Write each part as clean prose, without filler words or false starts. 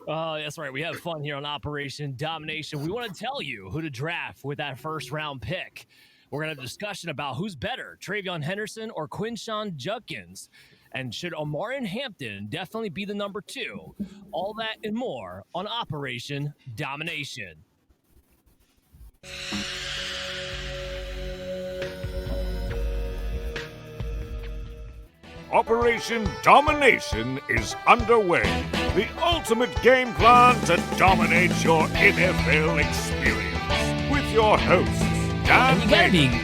That's right. We have fun here on Operation Domination. We want to tell you who to draft with that first round pick. We're going to have a discussion about who's better, Travion Henderson or Quinshon Judkins. And should Omarion Hampton definitely be the number 2? All that and more on Operation Domination. Operation Domination is underway. The ultimate game plan to dominate your NFL experience. With your hosts, Dan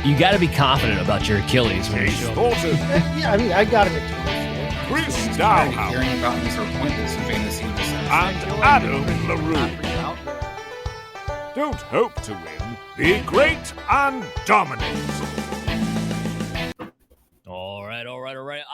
You gotta be confident about your Achilles when you Chase show up. Thornton, Yeah, I mean, I got him at 2. Chris Hearing Dowhouse, about these appointments in fantasy in December. and Adam LaRue. Don't hope to win. Be great and dominate. All right.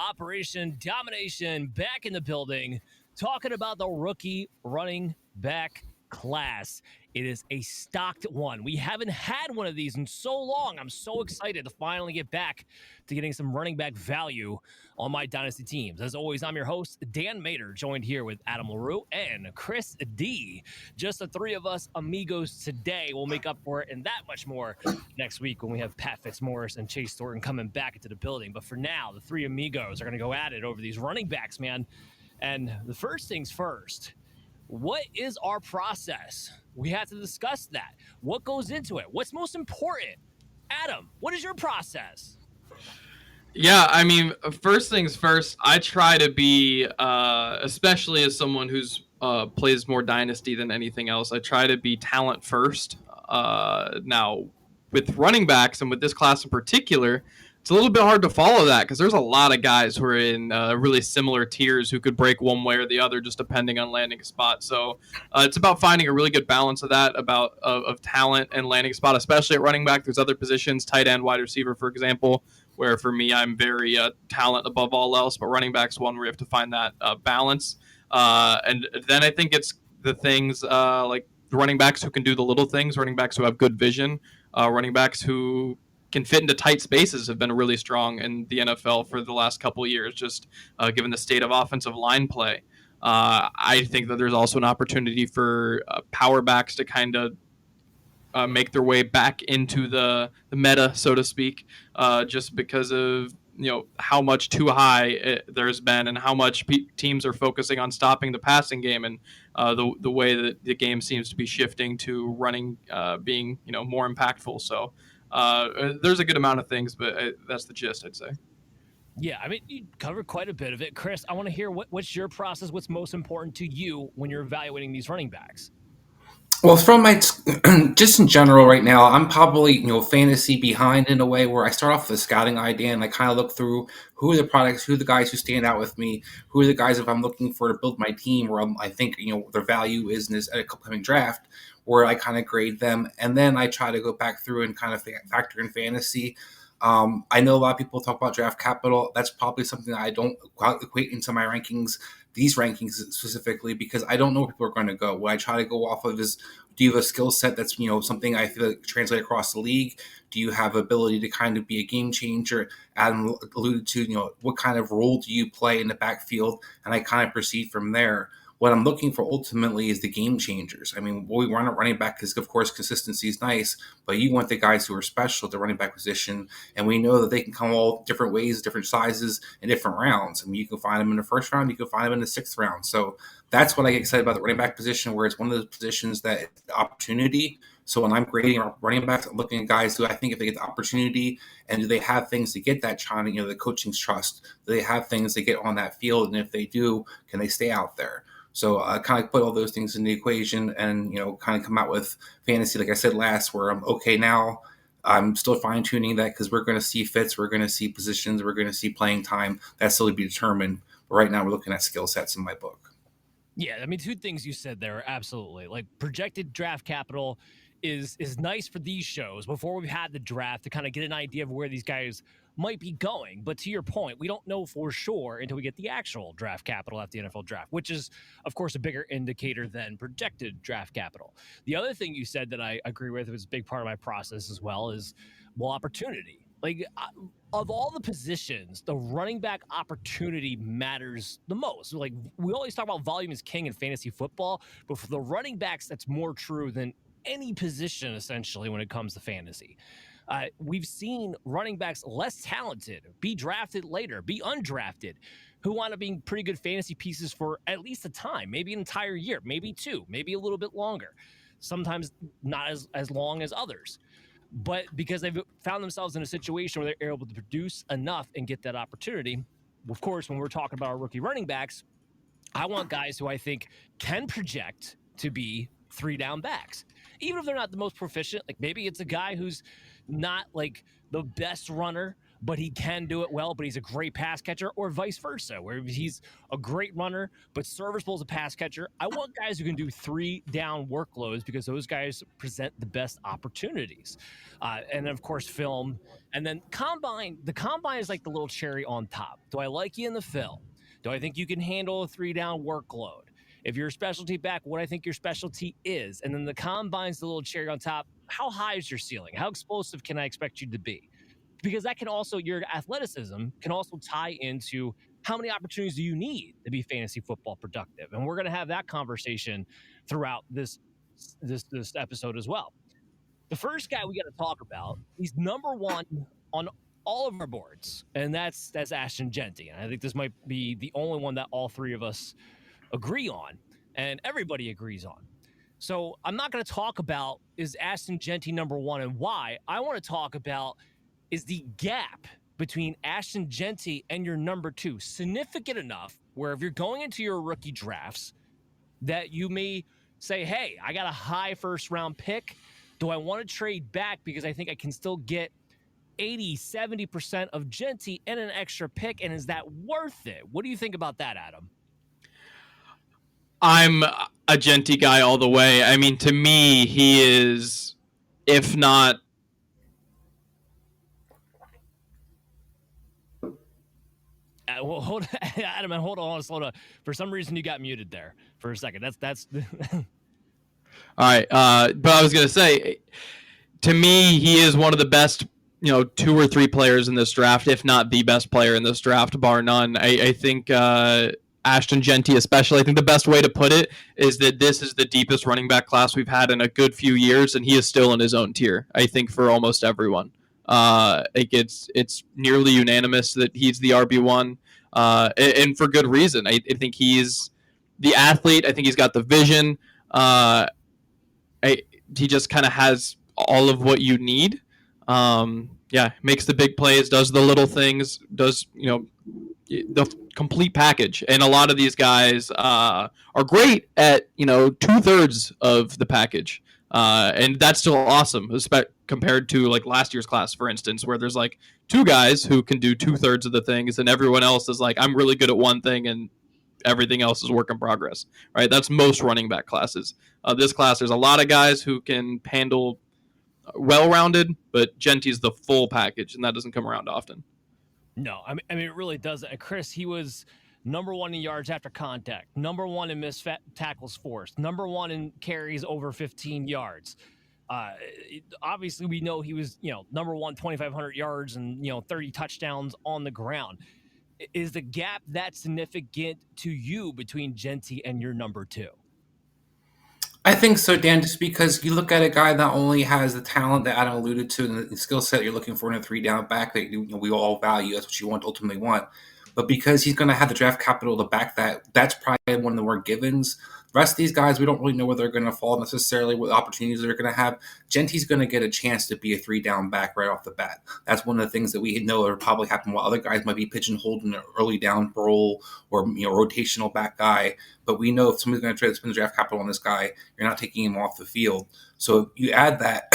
Operation Domination back in the building, talking about the rookie running back class. It is a stocked one. We haven't had one of these in so long. I'm so excited to finally get back to getting some running back value on my dynasty teams. As always, I'm your host, Dan Mater, joined here with Adam LaRue and Chris D. Just the three of us amigos today. We'll make up for it and that much more next week when we have Pat Fitzmaurice and Chase Thornton coming back into the building. But for now, the three amigos are going to go at it over these running backs, man. And the first things first, what is our process? We have to discuss that. What goes into it? What's most important? Adam, what is your process? Yeah, I mean, first things first, I try to be, especially as someone who's plays more Dynasty than anything else, I try to be talent first. Now, with running backs and with this class in particular, it's a little bit hard to follow that because there's a lot of guys who are in really similar tiers who could break one way or the other just depending on landing a spot. So it's about finding a really good balance of that, of talent and landing a spot, especially at running back. There's other positions, tight end, wide receiver, for example, where for me I'm very talent above all else, but running back's one where you have to find that balance. And then I think it's the things like running backs who can do the little things, running backs who have good vision, running backs who can fit into tight spaces have been really strong in the NFL for the last couple of years, just given the state of offensive line play. I think that there's also an opportunity for power backs to kind of make their way back into the meta, so to speak, just because of how much too high there's been and how much teams are focusing on stopping the passing game and the way that the game seems to be shifting to running being more impactful. So there's a good amount of things, but that's the gist, I'd say. Yeah, I mean, you covered quite a bit of it. Chris, I want to hear what's your process, what's most important to you when you're evaluating these running backs? Well, from my just in general right now, I'm probably fantasy behind in a way where I start off with a scouting idea and I kind of look through who are the products, who are the guys who stand out with me, who are the guys if I'm looking for to build my team where I think their value is in this upcoming draft, where I kind of grade them, and then I try to go back through and kind of factor in fantasy. I know a lot of people talk about draft capital. That's probably something that I don't equate into my rankings, these rankings specifically, because I don't know where people are going to go. What I try to go off of is, do you have a skill set that's, something I feel like translate across the league? Do you have ability to kind of be a game changer? Adam alluded to, what kind of role do you play in the backfield? And I kind of proceed from there. What I'm looking for ultimately is the game changers. I mean, what we want at running back is, of course, consistency is nice, but you want the guys who are special at the running back position, and we know that they can come all different ways, different sizes, in different rounds. I mean, you can find them in the first round, you can find them in the sixth round. So that's what I get excited about the running back position, where it's one of those positions that it's the opportunity. So when I'm grading running backs, I'm looking at guys who I think if they get the opportunity, and do they have things to get that shot, the coaching's trust? Do they have things to get on that field? And if they do, can they stay out there? So I kind of put all those things in the equation and, kind of come out with fantasy, like I said last, where I'm okay now. I'm still fine-tuning that because we're going to see fits, we're going to see positions, we're going to see playing time. That's still to be determined. But right now we're looking at skill sets in my book. Yeah, I mean, two things you said there, absolutely. Like, projected draft capital is nice for these shows before we've had the draft to kind of get an idea of where these guys might be going. But to your point, we don't know for sure until we get the actual draft capital at the NFL draft, which is, of course, a bigger indicator than projected draft capital. The other thing you said that I agree with, was a big part of my process as well, is, opportunity. Of all the positions, the running back opportunity matters the most. Like, we always talk about volume is king in fantasy football, but for the running backs, that's more true than any position, essentially, when it comes to fantasy. We've seen running backs less talented be drafted later, be undrafted, who wind up being pretty good fantasy pieces for at least a time, maybe an entire year, maybe two, maybe a little bit longer, sometimes not as long as others. But because they've found themselves in a situation where they're able to produce enough and get that opportunity, of course, when we're talking about our rookie running backs, I want guys who I think can project to be 3-down backs. Even if they're not the most proficient, like maybe it's a guy who's not like the best runner, but he can do it well, but he's a great pass catcher, or vice versa, where he's a great runner, but serviceable as a pass catcher. I want guys who can do 3-down workloads because those guys present the best opportunities. And then, of course, film. And then combine. The combine is like the little cherry on top. Do I like you in the film? Do I think you can handle a 3-down workload? If you're a specialty back, what I think your specialty is. And then the combine's the little cherry on top. How high is your ceiling? How explosive can I expect you to be? Because that can also, your athleticism can also tie into how many opportunities do you need to be fantasy football productive. And we're going to have that conversation throughout this episode as well. The first guy we got to talk about, he's number one on all of our boards, and that's Ashton Jeanty. And I think this might be the only one that all three of us agree on, and everybody agrees on. So I'm not going to talk about is Ashton Jeanty number one and why. I want to talk about is the gap between Ashton Jeanty and your number two significant enough where if you're going into your rookie drafts that you may say, hey, I got a high first round pick. Do I want to trade back because I think I can still get 80-70% of Jeanty and an extra pick, and is that worth it? What do you think about that, Adam? I'm a Jeanty guy all the way. I mean, to me, he is, if not well, hold Adam, hold on, slow down. For some reason, you got muted there for a second. That's all right. But I was gonna say, to me, he is one of the best, 2 or 3 players in this draft, if not the best player in this draft, bar none. I think Ashton Jeanty, especially, I think the best way to put it is that this is the deepest running back class we've had in a good few years, and he is still in his own tier. I think for almost everyone. It's nearly unanimous that he's the RB1, and for good reason. I think he's the athlete. I think he's got the vision. He just kind of has all of what you need. Makes the big plays, does the little things, does the complete package. And a lot of these guys are great at 2/3 of the package. And that's still awesome, compared to like last year's class, for instance, where there's like 2 guys who can do 2/3 of the things, and everyone else is like, I'm really good at one thing, and everything else is work in progress. Right? That's most running back classes. This class, there's a lot of guys who can handle well-rounded, but Jeanty's the full package, and that doesn't come around often. No, I mean it really doesn't. Chris, he was number 1 in yards after contact, number 1 in missed tackles forced, number 1 in carries over 15 yards. Obviously, we know he was, number 1, 2,500 yards and, 30 touchdowns on the ground. Is the gap that significant to you between Jeanty and your number 2? I think so, Dan, just because you look at a guy that only has the talent that Adam alluded to and the skill set you're looking for in a 3-down back that we all value. That's what you ultimately want. But because he's going to have the draft capital to back that, that's probably one of the more givens. The rest of these guys, we don't really know where they're going to fall necessarily, what opportunities they're going to have. Jeanty's going to get a chance to be a 3-down back right off the bat. That's one of the things that we know will probably happen while other guys might be pigeonholed in an early down role or rotational back guy. But we know if somebody's going to try to spend the draft capital on this guy, you're not taking him off the field. So you add that,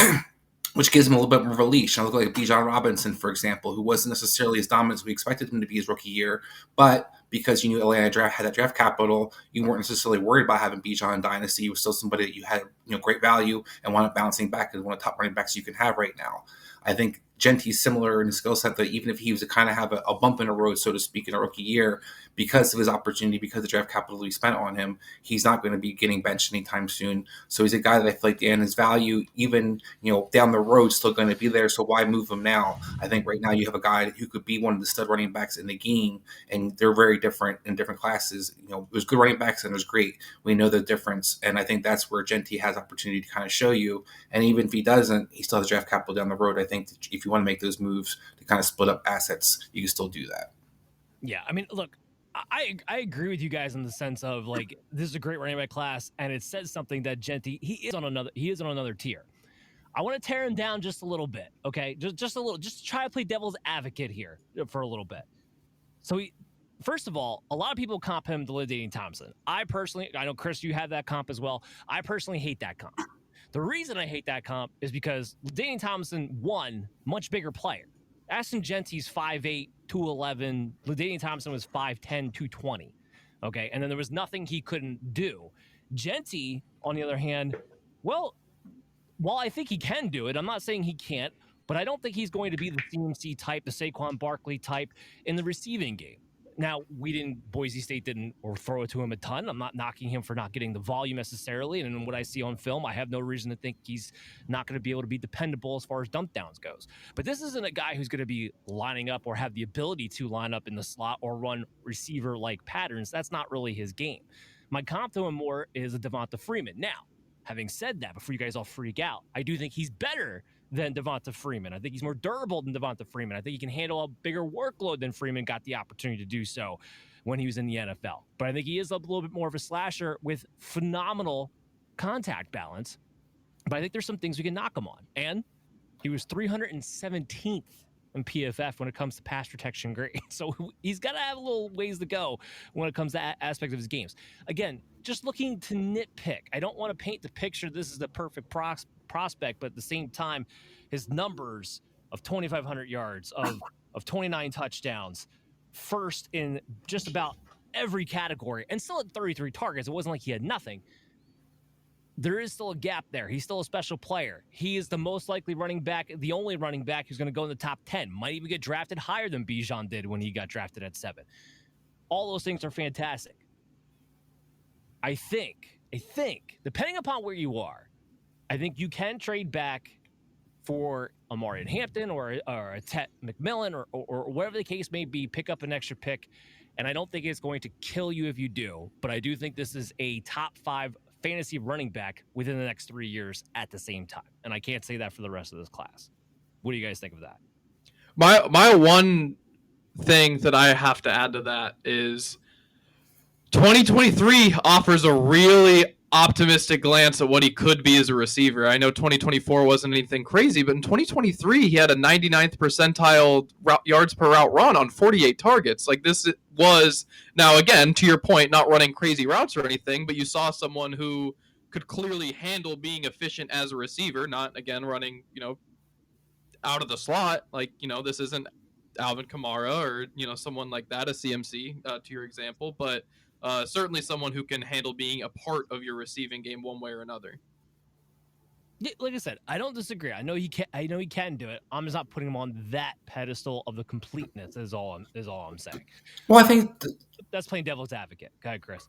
which gives him a little bit more of a leash. I look like Bijan Robinson, for example, who wasn't necessarily as dominant as we expected him to be his rookie year, but because you knew Atlanta had that draft capital, you weren't necessarily worried about having Bijan in Dynasty. He was still somebody that you had great value and wanted bouncing back as one of the top running backs you can have right now. I think Jeanty's similar in his skill set, that even if he was to kind of have a bump in the road, so to speak, in a rookie year, because of his opportunity, because of the draft capital we spent on him, he's not going to be getting benched anytime soon. So he's a guy that I feel like, and his value, even down the road, still going to be there. So why move him now? I think right now you have a guy who could be one of the stud running backs in the game, and they're very different in different classes. There's good running backs and there's great. We know the difference, and I think that's where Jeanty has opportunity to kind of show you. And even if he doesn't, he still has draft capital down the road. I think that if you want to make those moves to kind of split up assets, you can still do that. Yeah, I mean, look, I agree with you guys in the sense of like this is a great running back class, and it says something that Jeanty he is on another tier. I want to tear him down just a little bit, okay? Just a little, just try to play devil's advocate here for a little bit. So first of all, a lot of people comp him to Damian Thompson. I know Chris, you have that comp as well. I personally hate that comp. The reason I hate that comp is because Damian Thompson, one, much bigger player. Ashton Jeanty's 5'8", 211. LaDainian Thompson was 5'10", 220. Okay, and then there was nothing he couldn't do. Jeanty, on the other hand, well, while I think he can do it, I'm not saying he can't, but I don't think he's going to be the CMC type, the Saquon Barkley type in the receiving game. Now, Boise State didn't throw it to him a ton. I'm not knocking him for not getting the volume necessarily. And in what I see on film, I have no reason to think he's not going to be able to be dependable as far as dump downs goes. But this isn't a guy who's going to be lining up or have the ability to line up in the slot or run receiver-like patterns. That's not really his game. My comp to him more is a Devonta Freeman. Now, having said that, before you guys all freak out, I do think he's better than Devonta Freeman. I think he's more durable than Devonta Freeman. I think he can handle a bigger workload than Freeman got the opportunity to do so when he was in the NFL. But I think he is a little bit more of a slasher with phenomenal contact balance. But I think there's some things we can knock him on. And he was 317th in PFF when it comes to pass protection grade. So he's got to have a little ways to go when it comes to that aspect of his games. Again, just looking to nitpick. I don't want to paint the picture this is the perfect prospect, but at the same time, his numbers of 2,500 yards, of 29 touchdowns, first in just about every category, and still at 33 targets. It wasn't like he had nothing. There is still a gap there. He's still a special player. He is the most likely running back, the only running back who's going to go in the top 10. Might even get drafted higher than Bijan did when he got drafted at 7. All those things are fantastic. I think, depending upon where you are, I think you can trade back for Omarion Hampton or a Tet McMillan or whatever the case may be, pick up an extra pick. And I don't think it's going to kill you if you do, but I do think this is a top 5 fantasy running back within the next 3 years at the same time. And I can't say that for the rest of this class. What do you guys think of that? My one thing that I have to add to that is 2023 offers a really optimistic glance at what he could be as a receiver. I know 2024 wasn't anything crazy, but in 2023 he had a 99th percentile yards per route run on 48 targets. Like, this was, now again, to your point, not running crazy routes or anything, but you saw someone who could clearly handle being efficient as a receiver, not again running, out of the slot. Like, this isn't Alvin Kamara or, someone like that, a CMC to your example, but certainly someone who can handle being a part of your receiving game one way or another. Yeah, like I said, I don't disagree. I know he can do it. I'm just not putting him on that pedestal of the completeness. Is all I'm saying. Well, I think that's playing devil's advocate. Go ahead, Chris.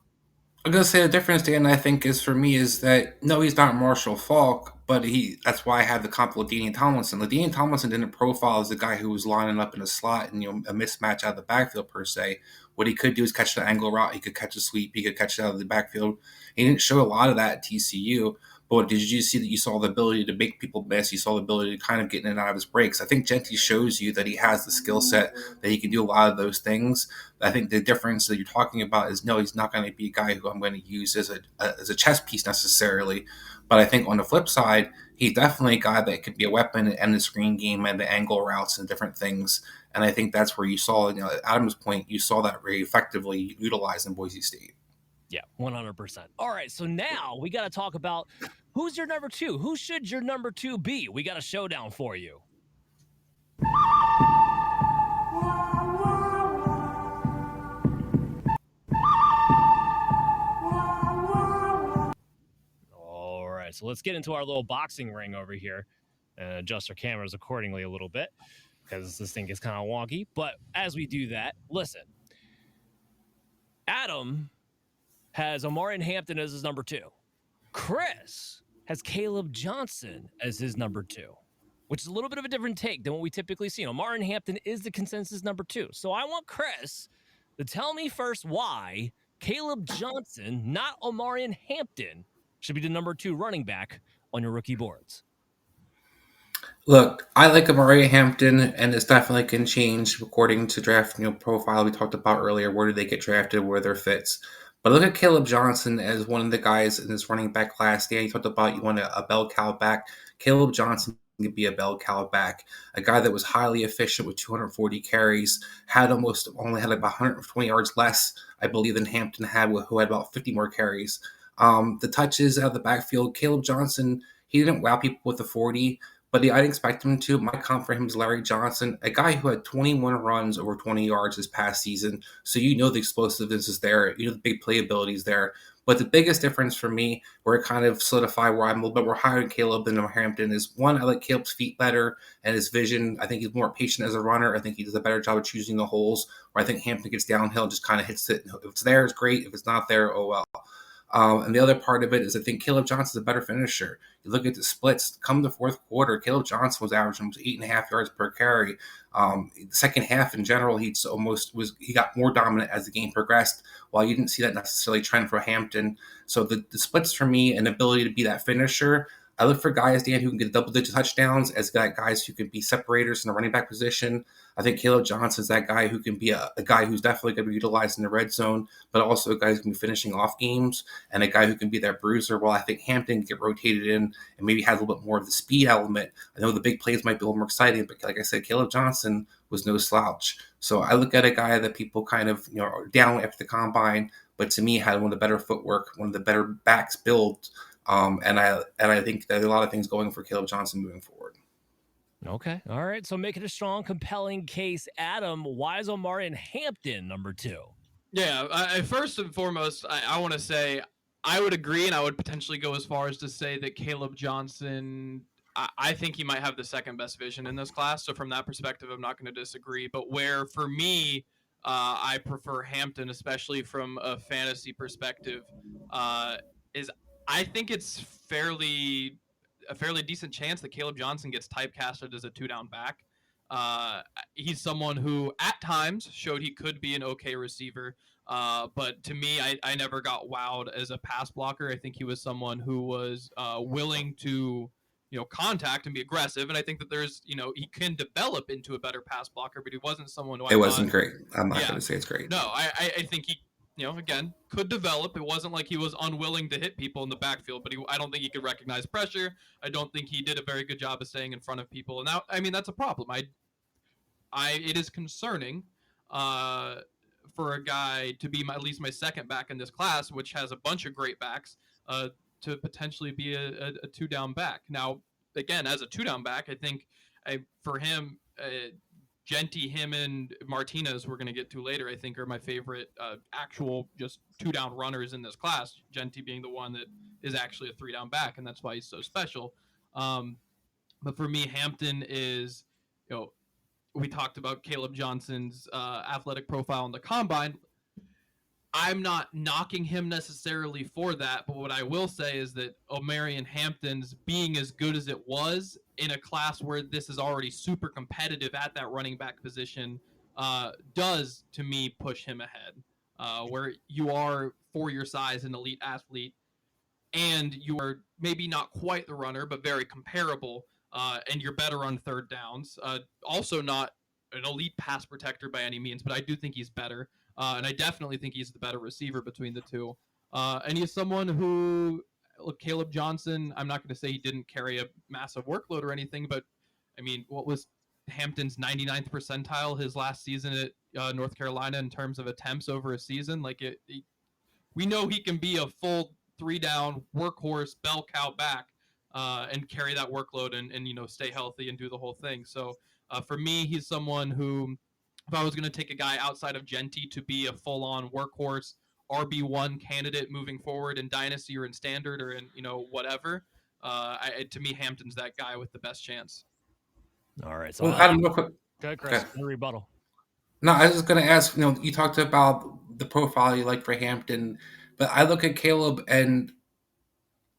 I'm gonna say the difference, Dan, I think is for me is that no, he's not Marshall Faulk, but that's why I had the comp with LaDainian Tomlinson. LaDainian Tomlinson didn't profile as a guy who was lining up in a slot and a mismatch out of the backfield per se. What he could do is catch the angle route, he could catch a sweep, he could catch it out of the backfield. He didn't show a lot of that at TCU. But did you see that you saw the ability to make people miss? You saw the ability to kind of get in and out of his breaks. I think Jeanty shows you that he has the skill set, that he can do a lot of those things. I think the difference that you're talking about is, no, he's not going to be a guy who I'm going to use as a chess piece necessarily. But I think on the flip side, he's definitely a guy that could be a weapon and the screen game and the angle routes and different things. And I think that's where you saw, at Adam's point, you saw that very effectively utilized in Boise State. Yeah, 100%. All right, so now we got to talk about who's your number 2. Who should your number 2 be? We got a showdown for you. All right, so let's get into our little boxing ring over here. and adjust our cameras accordingly a little bit because this thing gets kind of wonky. But as we do that, listen, Adam has Omarion Hampton as his number 2. Chris has Kaleb Johnson as his number 2, which is a little bit of a different take than what we typically see. Omarion Hampton is the consensus number 2. So I want Chris to tell me first why Kaleb Johnson, not Omarion Hampton, should be the number 2 running back on your rookie boards. Look, I like Omarion Hampton, and it's definitely can change according to draft profile we talked about earlier. Where do they get drafted? Where their fits? But look at Kaleb Johnson as one of the guys in this running back class. Dan, you talked about you want a bell cow back. Kaleb Johnson could be a bell cow back. A guy that was highly efficient with 240 carries, only had about 120 yards less, I believe, than Hampton had, who had about 50 more carries. The touches out of the backfield, Kaleb Johnson, he didn't wow people with the 40, but I didn't expect him to. My comp for him is Larry Johnson, a guy who had 21 runs over 20 yards this past season. So the explosiveness is there. The big playability is there. But the biggest difference for me, where it kind of solidified where I'm a little bit more higher than Kaleb than Hampton, is one, I like Caleb's feet better and his vision. I think he's more patient as a runner. I think he does a better job of choosing the holes, where I think Hampton gets downhill and just kind of hits it. If it's there, it's great. If it's not there, oh well. And the other part of it is I think Kaleb Johnson's a better finisher. You look at the splits, come the fourth quarter, Kaleb Johnson was averaging almost 8.5 yards per carry. The second half in general, he got more dominant as the game progressed, while you didn't see that necessarily trend for Hampton. So the splits for me and ability to be that finisher, I look for guys, Dan, who can get double-digit touchdowns as guys who can be separators in the running back position. I think Kaleb Johnson's that guy who can be a guy who's definitely going to be utilized in the red zone, but also a guy who can be finishing off games, and a guy who can be that bruiser. While I think Hampton can get rotated in and maybe has a little bit more of the speed element. I know the big plays might be a little more exciting, but like I said, Kaleb Johnson was no slouch. So I look at a guy that people kind of are down after the combine, but to me had one of the better footwork, one of the better backs built. And I think there's a lot of things going for Kaleb Johnson moving forward. Okay. All right. So making a strong, compelling case. Adam, why is Omarion Hampton number 2? Yeah. First and foremost, I want to say I would agree, and I would potentially go as far as to say that Kaleb Johnson, I think he might have the second best vision in this class. So from that perspective, I'm not going to disagree. But where for me, I prefer Hampton, especially from a fantasy perspective, is I think it's a fairly decent chance that Kaleb Johnson gets typecasted as a 2-down back. He's someone who at times showed he could be an okay receiver. But to me, I never got wowed as a pass blocker. I think he was someone who was willing to, contact and be aggressive. And I think that there's, he can develop into a better pass blocker, but he wasn't someone who wasn't great. I'm not going to say it's great. No, I think he, again, could develop. It wasn't like he was unwilling to hit people in the backfield, but I don't think he could recognize pressure. I don't think he did a very good job of staying in front of people. And now, that's a problem. It is concerning for a guy to be at least my second back in this class, which has a bunch of great backs, to potentially be a 2-down back. Now, again, as a 2-down back, I think for him, Jeanty, him, and Martinez, we're going to get to later, I think are my favorite actual just 2-down runners in this class. Jeanty being the one that is actually a 3-down back, and that's why he's so special. But for me, Hampton is, we talked about Kaleb Johnson's athletic profile in the combine. I'm not knocking him necessarily for that, but what I will say is that Omarion Hampton's being as good as it was in a class where this is already super competitive at that running back position does, to me, push him ahead. Where you are, for your size, an elite athlete, and you are maybe not quite the runner, but very comparable, and you're better on third downs. Also not an elite pass protector by any means, but I do think he's better. And I definitely think he's the better receiver between the two. And he's someone who, look, Kaleb Johnson, I'm not going to say he didn't carry a massive workload or anything, but what was Hampton's 99th percentile his last season at North Carolina in terms of attempts over a season? We know he can be a full 3-down workhorse bell cow back and carry that workload and stay healthy and do the whole thing. So for me, he's someone who, if I was going to take a guy outside of Jeanty to be a full-on workhorse RB1 candidate moving forward in Dynasty or in Standard or in, whatever, To me, Hampton's that guy with the best chance. All right. So Well, Adam, real quick. go ahead, Chris. Okay. No rebuttal. No, I was just going to ask, you talked about the profile you like for Hampton, but I look at Kaleb, and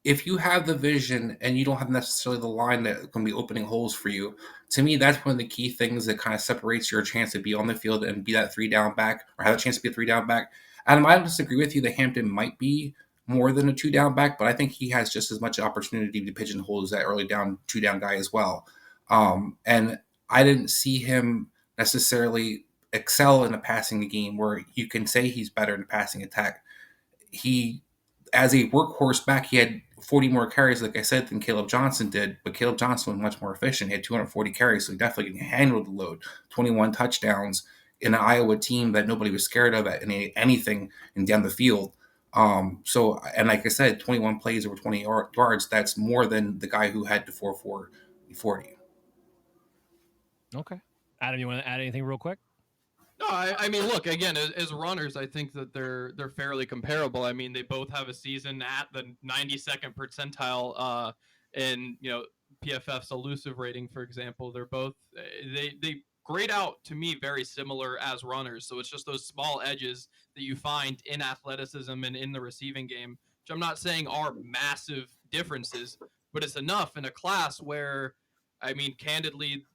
if you have the vision and you don't have necessarily the line that can be opening holes for you, to me, that's one of the key things that kind of separates your chance to be on the field and be that 3-down back, or have a chance to be a 3-down back. Adam, I don't disagree with you that Hampton might be more than a 2-down back, but I think he has just as much opportunity to pigeonhole as that early down 2-down guy as well. And I didn't see him necessarily excel in the passing game where you can say he's better in the passing attack. He, as a workhorse back, he had 40 more carries, like I said, than Kaleb Johnson did, but Kaleb Johnson was much more efficient. He had 240 carries, so he definitely handled the load. 21 touchdowns in an Iowa team that nobody was scared of at anything and down the field. And like I said, 21 plays over 20 yards, that's more than the guy who had the 4.4 40. Okay. Adam, you want to add anything real quick? No, I mean, look, again, as runners, I think that they're fairly comparable. I mean, they both have a season at the 92nd percentile in, PFF's elusive rating, for example. They're both, they grade out to me very similar as runners. So it's just those small edges that you find in athleticism and in the receiving game, which I'm not saying are massive differences, but it's enough in a class where, I mean, candidly,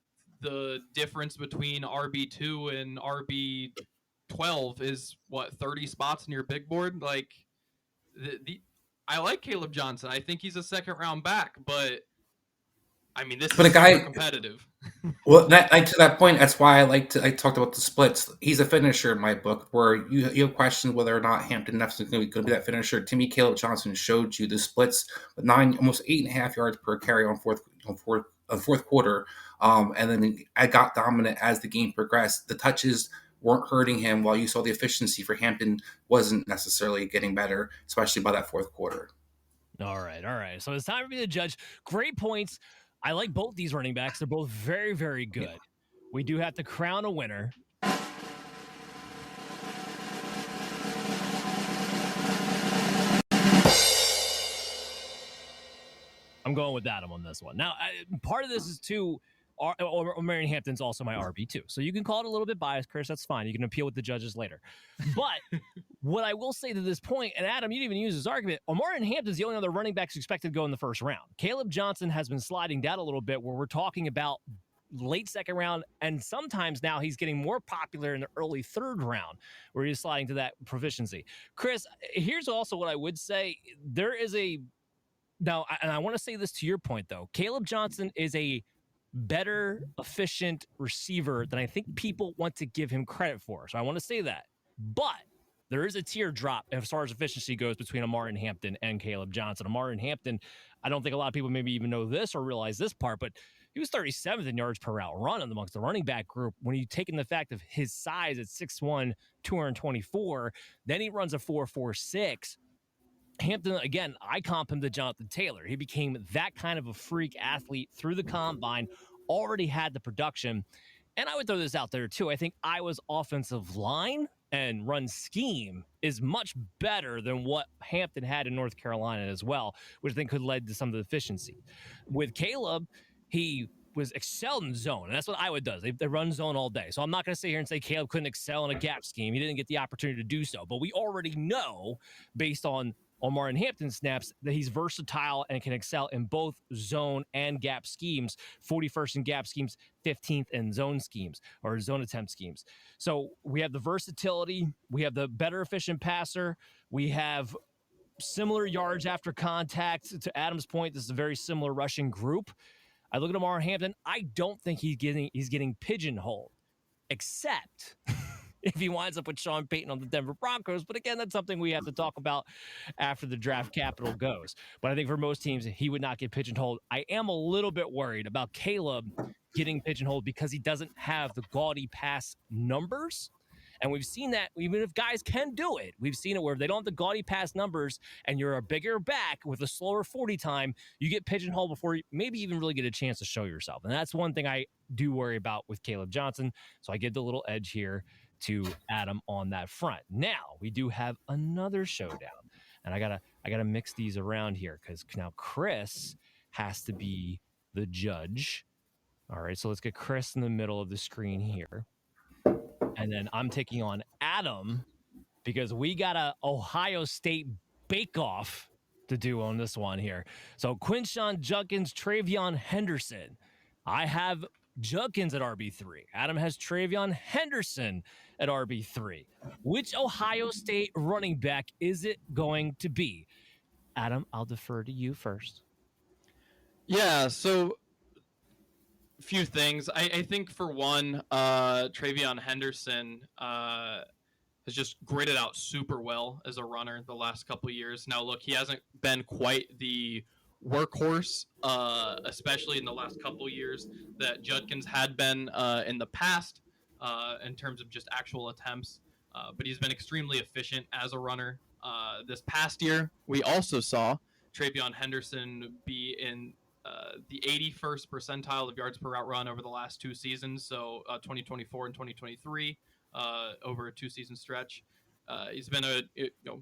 the difference between RB2 and RB12 is 30 spots in your big board. Like I like Kaleb Johnson. I think he's a second round back, but I mean, this is super competitive. Well, to that point, that's why I talked about the splits. He's a finisher in my book, where you have questioned whether or not Hampton Neff's is going to be that finisher. To me, Kaleb Johnson showed you the splits with almost 8.5 yards per carry on fourth quarter. And then I got dominant as the game progressed. The touches weren't hurting him, while you saw the efficiency for Hampton wasn't necessarily getting better, especially by that fourth quarter. All right. So it's time for me to judge. Great points. I like both these running backs. They're both very, very good. Yeah. We do have to crown a winner. I'm going with Adam on this one. Now, part of this is too, Omarion Hampton's also my RB2. So you can call it a little bit biased, Chris. That's fine. You can appeal with the judges later. But what I will say to this point, and Adam, you didn't even use this argument, Omarion Hampton's the only other running back expected to go in the first round. Kaleb Johnson has been sliding down a little bit, where we're talking about late second round, and sometimes now he's getting more popular in the early third round, where he's sliding to that proficiency. Chris, here's also what I would say. There is now, and I want to say this to your point, though. Kaleb Johnson is a better, efficient receiver than I think people want to give him credit for. So I want to say that. But there is a tier drop as far as efficiency goes between Omarion Hampton and Kaleb Johnson. Omarion Hampton, I don't think a lot of people maybe even know this or realize this part, but he was 37th in yards per route run amongst the running back group. When you take in the fact of his size at 6'1", 224, then he runs a 4.46. Hampton, again, I comp him to Jonathan Taylor. He became that kind of a freak athlete through the combine, already had the production. And I would throw this out there, too. I think Iowa's offensive line and run scheme is much better than what Hampton had in North Carolina as well, which I think could lead to some of the efficiency. With Kaleb, he was excelled in zone, and that's what Iowa does. They run zone all day. So I'm not going to sit here and say Kaleb couldn't excel in a gap scheme. He didn't get the opportunity to do so. But we already know, based on Omarion Hampton snaps, that he's versatile and can excel in both zone and gap schemes. 41st in gap schemes, 15th in zone schemes or zone attempt schemes. So we have the versatility. We have the better efficient passer. We have similar yards after contact. To Adam's point, this is a very similar rushing group. I look at Omarion Hampton. I don't think he's getting pigeonholed, except if he winds up with Sean Payton on the Denver Broncos. But again, that's something we have to talk about after the draft capital goes. But I think for most teams, he would not get pigeonholed. I am a little bit worried about Kaleb getting pigeonholed because he doesn't have the gaudy pass numbers. And we've seen that even if guys can do it, we've seen it where if they don't have the gaudy pass numbers and you're a bigger back with a slower 40 time, you get pigeonholed before you maybe even really get a chance to show yourself. And that's one thing I do worry about with Kaleb Johnson. So I give the little edge here to Adam on that front. Now we do have another showdown, and I gotta mix these around here because now Chris has to be the judge. All right, so let's get Chris in the middle of the screen here. And then I'm taking on Adam because we got a Ohio State bake-off to do on this one here. So Quinshon Judkins, Travion Henderson. I have Judkins at RB3. Adam has Travion Henderson at RB3. Which Ohio State running back is it going to be? Adam, I'll defer to you first. Yeah, so a few things. I think for one, Travion Henderson has just graded out super well as a runner the last couple of years. Now, look, he hasn't been quite the workhorse, especially in the last couple of years that Judkins had been in the past in terms of just actual attempts. But he's been extremely efficient as a runner. This past year, we also saw Travion Henderson be in the 81st percentile of yards per route run over the last two seasons, so 2024 and 2023, over a two-season stretch. He's been a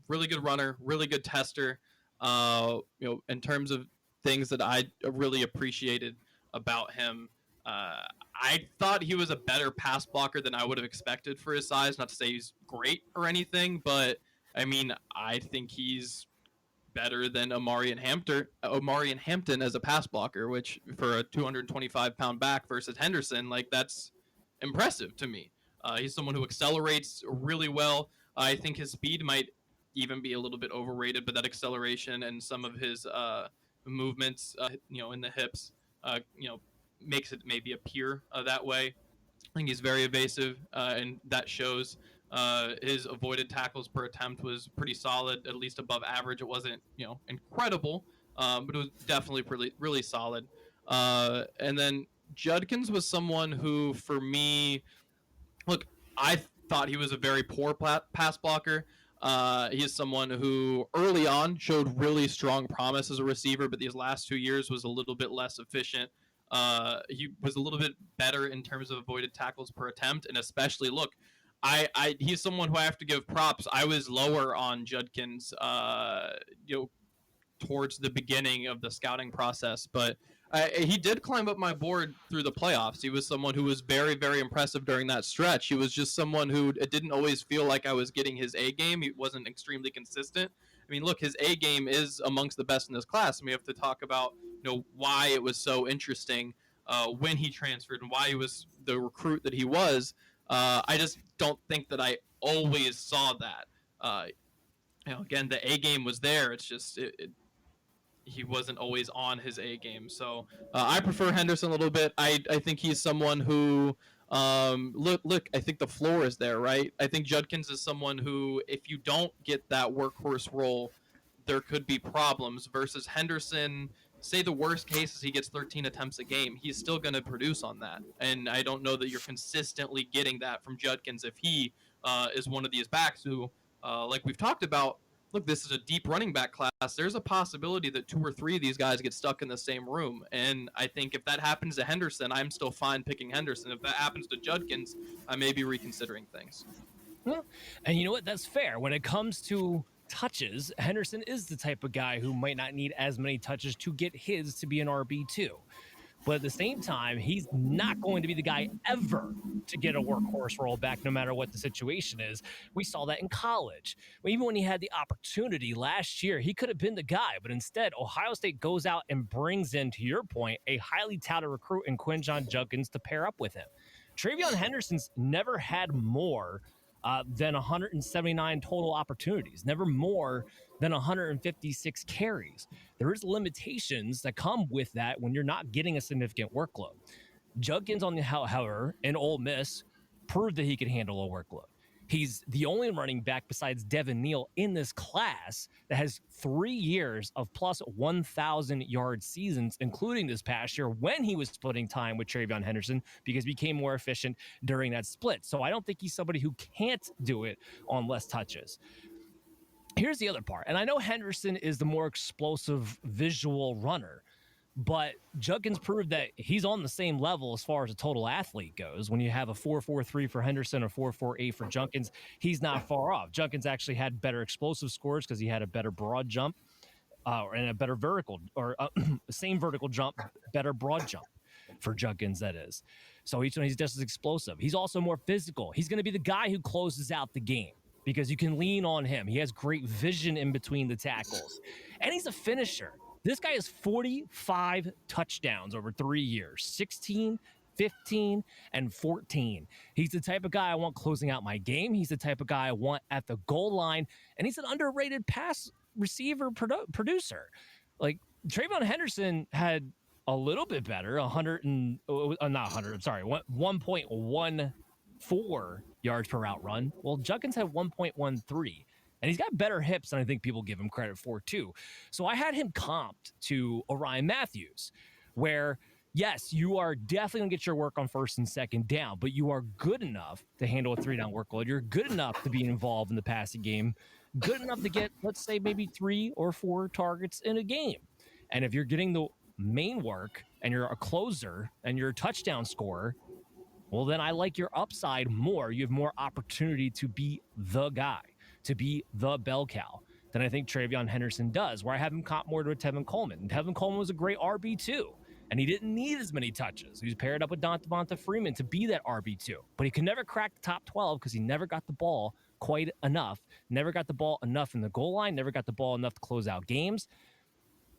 really good runner, really good tester. In terms of things that I really appreciated about him, I thought he was a better pass blocker than I would have expected for his size. Not to say he's great or anything, but I mean, I think he's better than Omarion Hampton as a pass blocker, which for a 225-pound back versus Henderson, like that's impressive to me. He's someone who accelerates really well. I think his speed might even be a little bit overrated, but that acceleration and some of his movements, in the hips, makes it maybe appear that way. I think he's very evasive, and that shows. His avoided tackles per attempt was pretty solid, at least above average. It wasn't, incredible, but it was definitely really, really solid. And then Judkins was someone who, for me, look, I thought he was a very poor pass blocker. He's someone who early on showed really strong promise as a receiver, but these last 2 years was a little bit less efficient. He was a little bit better in terms of avoided tackles per attempt, and especially, look, he's someone who I have to give props. I was lower on Judkins, towards the beginning of the scouting process, but he did climb up my board through the playoffs. He was someone who was very, very impressive during that stretch. He was just someone who it didn't always feel like I was getting his A game. He wasn't extremely consistent. I mean, look, his A game is amongst the best in this class, and we have to talk about why it was so interesting when he transferred and why he was the recruit that he was. I just don't think that I always saw that. Again, the A game was there. It's just he wasn't always on his A game. So I prefer Henderson a little bit. I think he's someone who look. I think the floor is there, right? I think Judkins is someone who, if you don't get that workhorse role, there could be problems. Versus Henderson. Say the worst case is he gets 13 attempts a game. He's still going to produce on that. And I don't know that you're consistently getting that from Judkins if he is one of these backs who, like we've talked about, look, this is a deep running back class. There's a possibility that 2 or 3 of these guys get stuck in the same room. And I think if that happens to Henderson, I'm still fine picking Henderson. If that happens to Judkins, I may be reconsidering things. Yeah. And you know what? That's fair. When it comes to touches, Henderson is the type of guy who might not need as many touches to get his to be an RB2. But at the same time, he's not going to be the guy ever to get a workhorse role back, no matter what the situation is. We saw that in college. Even when he had the opportunity last year, he could have been the guy. But instead, Ohio State goes out and brings in, to your point, a highly touted recruit in Quinshon Judkins to pair up with him. Travion Henderson's never had more than 179 total opportunities, never more than 156 carries. There is limitations that come with that when you're not getting a significant workload. Judkins, on the however, in Ole Miss, proved that he could handle a workload. He's the only running back besides Devin Neal in this class that has 3 years of plus 1,000-yard seasons, including this past year when he was splitting time with Travion Henderson because he became more efficient during that split. So I don't think he's somebody who can't do it on less touches. Here's the other part, and I know Henderson is the more explosive visual runner, but Judkins proved that he's on the same level as far as a total athlete goes. When you have a 4.43 for Henderson or 4.48 for Judkins, he's not far off. Judkins actually had better explosive scores because he had a better broad jump. and a better vertical or same vertical jump, better broad jump for Judkins, that is. So he's just as explosive. He's also more physical. He's going to be the guy who closes out the game because you can lean on him. He has great vision in between the tackles, and he's a finisher. This guy has 45 touchdowns over 3 years, 16, 15, and 14. He's the type of guy I want closing out my game. He's the type of guy I want at the goal line, and he's an underrated pass receiver producer. Like Trayvon Henderson had a little bit better, 1.14 yards per route run. Well, Judkins had 1.13. And he's got better hips than I think people give him credit for, too. So I had him comped to Orion Matthews, where, yes, you are definitely going to get your work on first and second down, but you are good enough to handle a 3-down workload. You're good enough to be involved in the passing game, good enough to get, let's say, maybe 3 or 4 targets in a game. And if you're getting the main work and you're a closer and you're a touchdown scorer, well, then I like your upside more. You have more opportunity to be the guy, to be the bell cow than I think Trayvon Henderson does, where I have him comp more to a Tevin Coleman. And Tevin Coleman was a great RB2, and he didn't need as many touches. He was paired up with Devonta Freeman to be that RB2, but he could never crack the top 12 because he never got the ball quite enough, never got the ball enough in the goal line, never got the ball enough to close out games.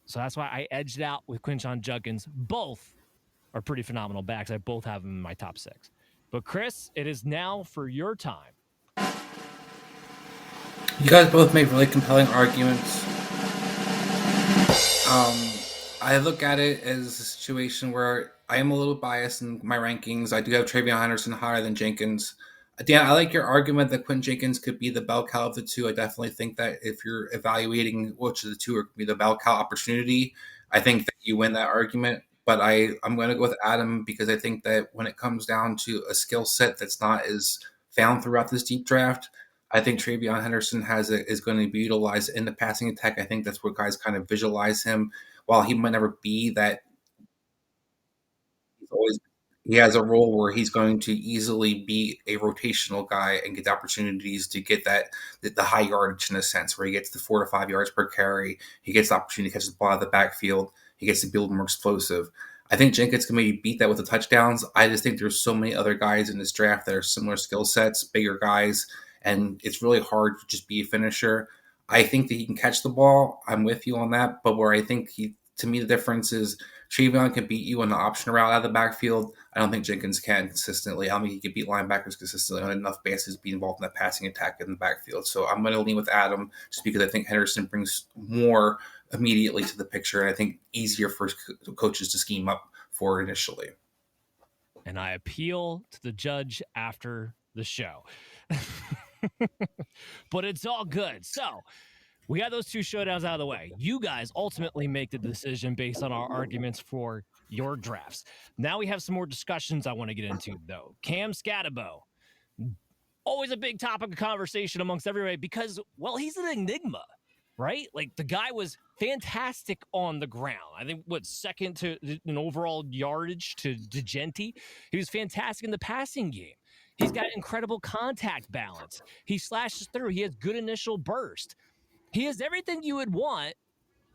So that's why I edged out with Quinshon Judkins. Both are pretty phenomenal backs. I both have them in my top 6. But Chris, it is now for your time. You guys both make really compelling arguments. I look at it as a situation where I am a little biased in my rankings. I do have Trayvon Henderson higher than Jenkins. Dan, I like your argument that Quentin Jenkins could be the bell cow of the two. I definitely think that if you're evaluating which of the two are going to be the bell cow opportunity, I think that you win that argument. But I'm going to go with Adam because I think that when it comes down to a skill set that's not as found throughout this deep draft, I think Trayvon Henderson is going to be utilized in the passing attack. I think that's where guys kind of visualize him. While he might never be that, he has a role where he's going to easily be a rotational guy and get the opportunities to get the high yardage in a sense, where he gets the 4 to 5 yards per carry. He gets the opportunity to catch the ball out of the backfield. He gets to build more explosive. I think Jenkins can maybe beat that with the touchdowns. I just think there's so many other guys in this draft that are similar skill sets, bigger guys, and it's really hard to just be a finisher. I think that he can catch the ball. I'm with you on that. But where I think to me, the difference is Trayvon can beat you on the option route out of the backfield. I don't think Jenkins can consistently. I don't think he can beat linebackers consistently on enough bases to be involved in that passing attack in the backfield. So I'm going to lean with Adam just because I think Henderson brings more immediately to the picture, and I think easier for coaches to scheme up for initially. And I appeal to the judge after the show. But it's all good. So we got those 2 showdowns out of the way. You guys ultimately make the decision based on our arguments for your drafts. Now we have some more discussions I want to get into, though. Cam Scatabo, always a big topic of conversation amongst everybody because, well, he's an enigma, right? Like, the guy was fantastic on the ground. I think, second to an overall yardage to Jeanty. He was fantastic in the passing game. He's got incredible contact balance. He slashes through. He has good initial burst. He has everything you would want,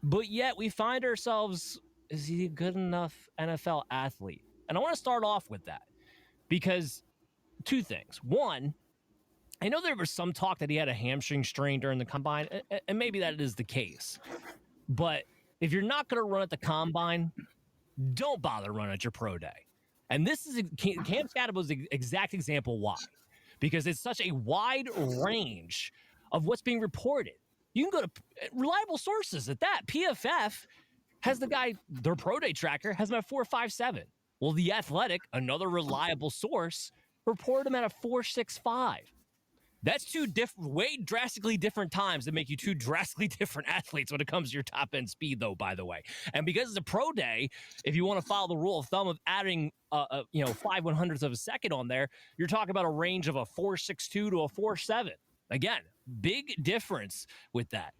but yet we find ourselves, is he a good enough NFL athlete? And I want to start off with that because 2 things. One, I know there was some talk that he had a hamstring strain during the combine, and maybe that is the case. But if you're not going to run at the combine, don't bother running at your pro day. And this is Cam Scatabo's exact example why. Because it's such a wide range of what's being reported. You can go to reliable sources at that. PFF has the guy, their pro day tracker, has him at 4.57. Well, The Athletic, another reliable source, reported him at a 4.65. That's 2 way drastically different times that make you 2 drastically different athletes when it comes to your top end speed, though, by the way. And because it's a pro day, if you want to follow the rule of thumb of adding 5/100ths of a second on there, you're talking about a range of a 4.62 to a 4.7. Again, big difference with that.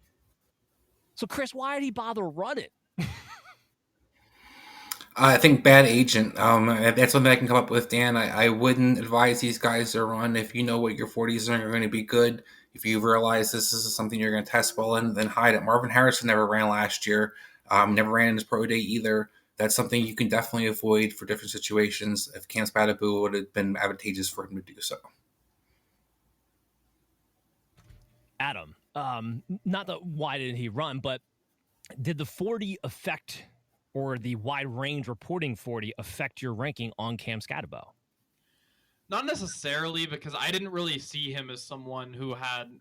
So, Chris, why did he bother running? I think bad agent. That's something I can come up with, Dan. I wouldn't advise these guys to run if you know what your 40s are going to be good. If you realize this is something you're going to test well in, then hide it. Marvin Harrison never ran last year, never ran in his pro day either. That's something you can definitely avoid for different situations. If Cam Spadabu would have been advantageous for him to do so. Adam, not the why didn't he run, but did the 40 affect, or the wide range reporting 40 affect your ranking on Cam Scatterbo? Not necessarily, because I didn't really see him as someone who had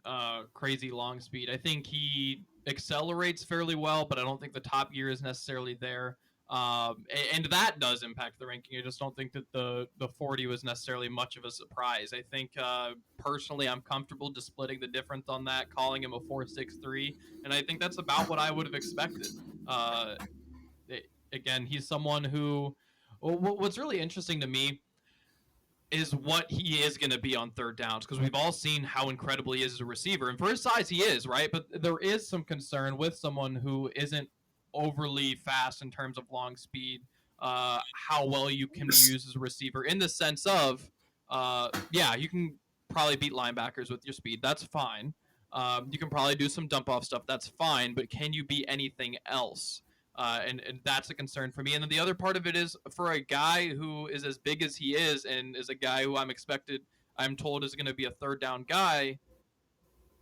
crazy long speed. I think he accelerates fairly well, but I don't think the top gear is necessarily there. And that does impact the ranking. I just don't think that the 40 was necessarily much of a surprise. I think personally, I'm comfortable just splitting the difference on that, calling him a 4.63, and I think that's about what I would have expected. Again, he's someone who. What's really interesting to me is what he is going to be on third downs, because we've all seen how incredible he is as a receiver, and for his size, he is, right? But there is some concern with someone who isn't overly fast in terms of long speed, how well you can be used as a receiver, in the sense of, you can probably beat linebackers with your speed. That's fine. You can probably do some dump off stuff. That's fine. But can you be anything else? And that's a concern for me. And then the other part of it is, for a guy who is as big as he is, and is a guy who I'm told is going to be a third down guy,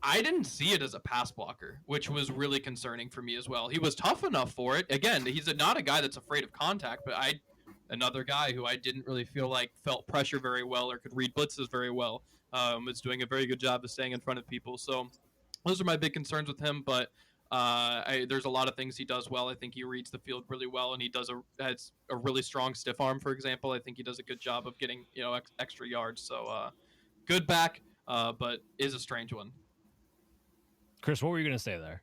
I didn't see it as a pass blocker, which was really concerning for me as well. He was tough enough for it. Again, he's not a guy that's afraid of contact, but another guy who I didn't really feel like felt pressure very well or could read blitzes very well, was doing a very good job of staying in front of people. So those are my big concerns with him, but there's a lot of things he does well. I think he reads the field really well, and he has a really strong stiff arm, for example. I think he does a good job of getting extra yards. So good back, but is a strange one. Chris, what were you going to say there?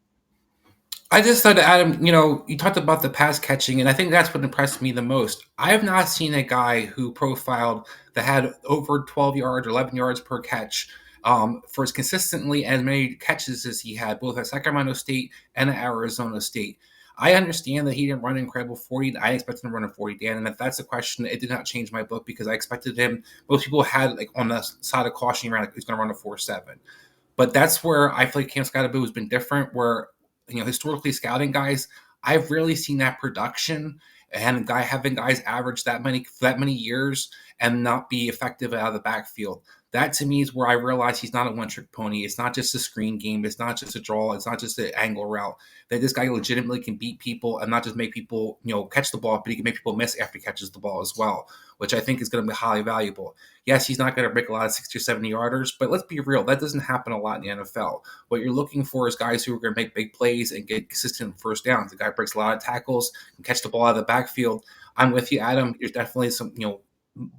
I just thought, Adam, you talked about the pass catching, and I think that's what impressed me the most. I have not seen a guy who profiled that had over 12 yards or 11 yards per catch for as consistently as many catches as he had, both at Sacramento State and at Arizona State. I understand that he didn't run an incredible 40. I expected him to run a 40, Dan. And if that's the question, it did not change my book, because I expected him. Most people had, on the side of caution around, he's going to run a 4.7. But that's where I feel like Cam Scatterbo has been different, where, historically scouting guys, I've rarely seen that production and having guys average that many years and not be effective out of the backfield. That to me is where I realize he's not a one-trick pony. It's not just a screen game. It's not just a draw. It's not just an angle route. That this guy legitimately can beat people and not just make people, catch the ball, but he can make people miss after he catches the ball as well, which I think is going to be highly valuable. Yes, he's not going to break a lot of 60 or 70 yarders, but let's be real. That doesn't happen a lot in the NFL. What you're looking for is guys who are going to make big plays and get consistent first downs. The guy breaks a lot of tackles and catch the ball out of the backfield. I'm with you, Adam. There's definitely some, a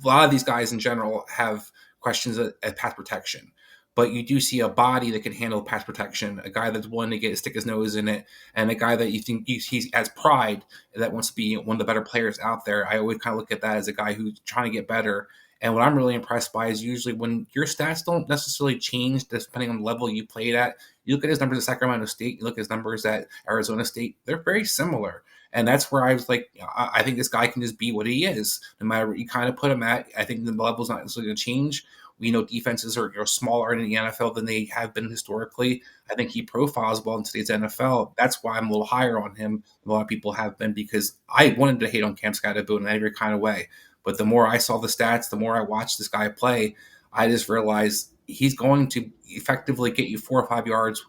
lot of these guys in general have questions at pass protection, but you do see a body that can handle pass protection, a guy that's willing to stick his nose in it, and a guy that you think he's has pride that wants to be one of the better players out there. I always kind of look at that as a guy who's trying to get better. And what I'm really impressed by is usually when your stats don't necessarily change depending on the level you played at. You look at his numbers at Sacramento State, you look at his numbers at Arizona State, they're very similar. And that's where I was like, I think this guy can just be what he is. No matter what you kind of put him at, I think the level's not necessarily going to change. We know defenses are smaller in the NFL than they have been historically. I think he profiles well in today's NFL. That's why I'm a little higher on him than a lot of people have been, because I wanted to hate on Cam Scatterbo in every kind of way. But the more I saw the stats, the more I watched this guy play, I just realized he's going to effectively get you 4 or 5 yards,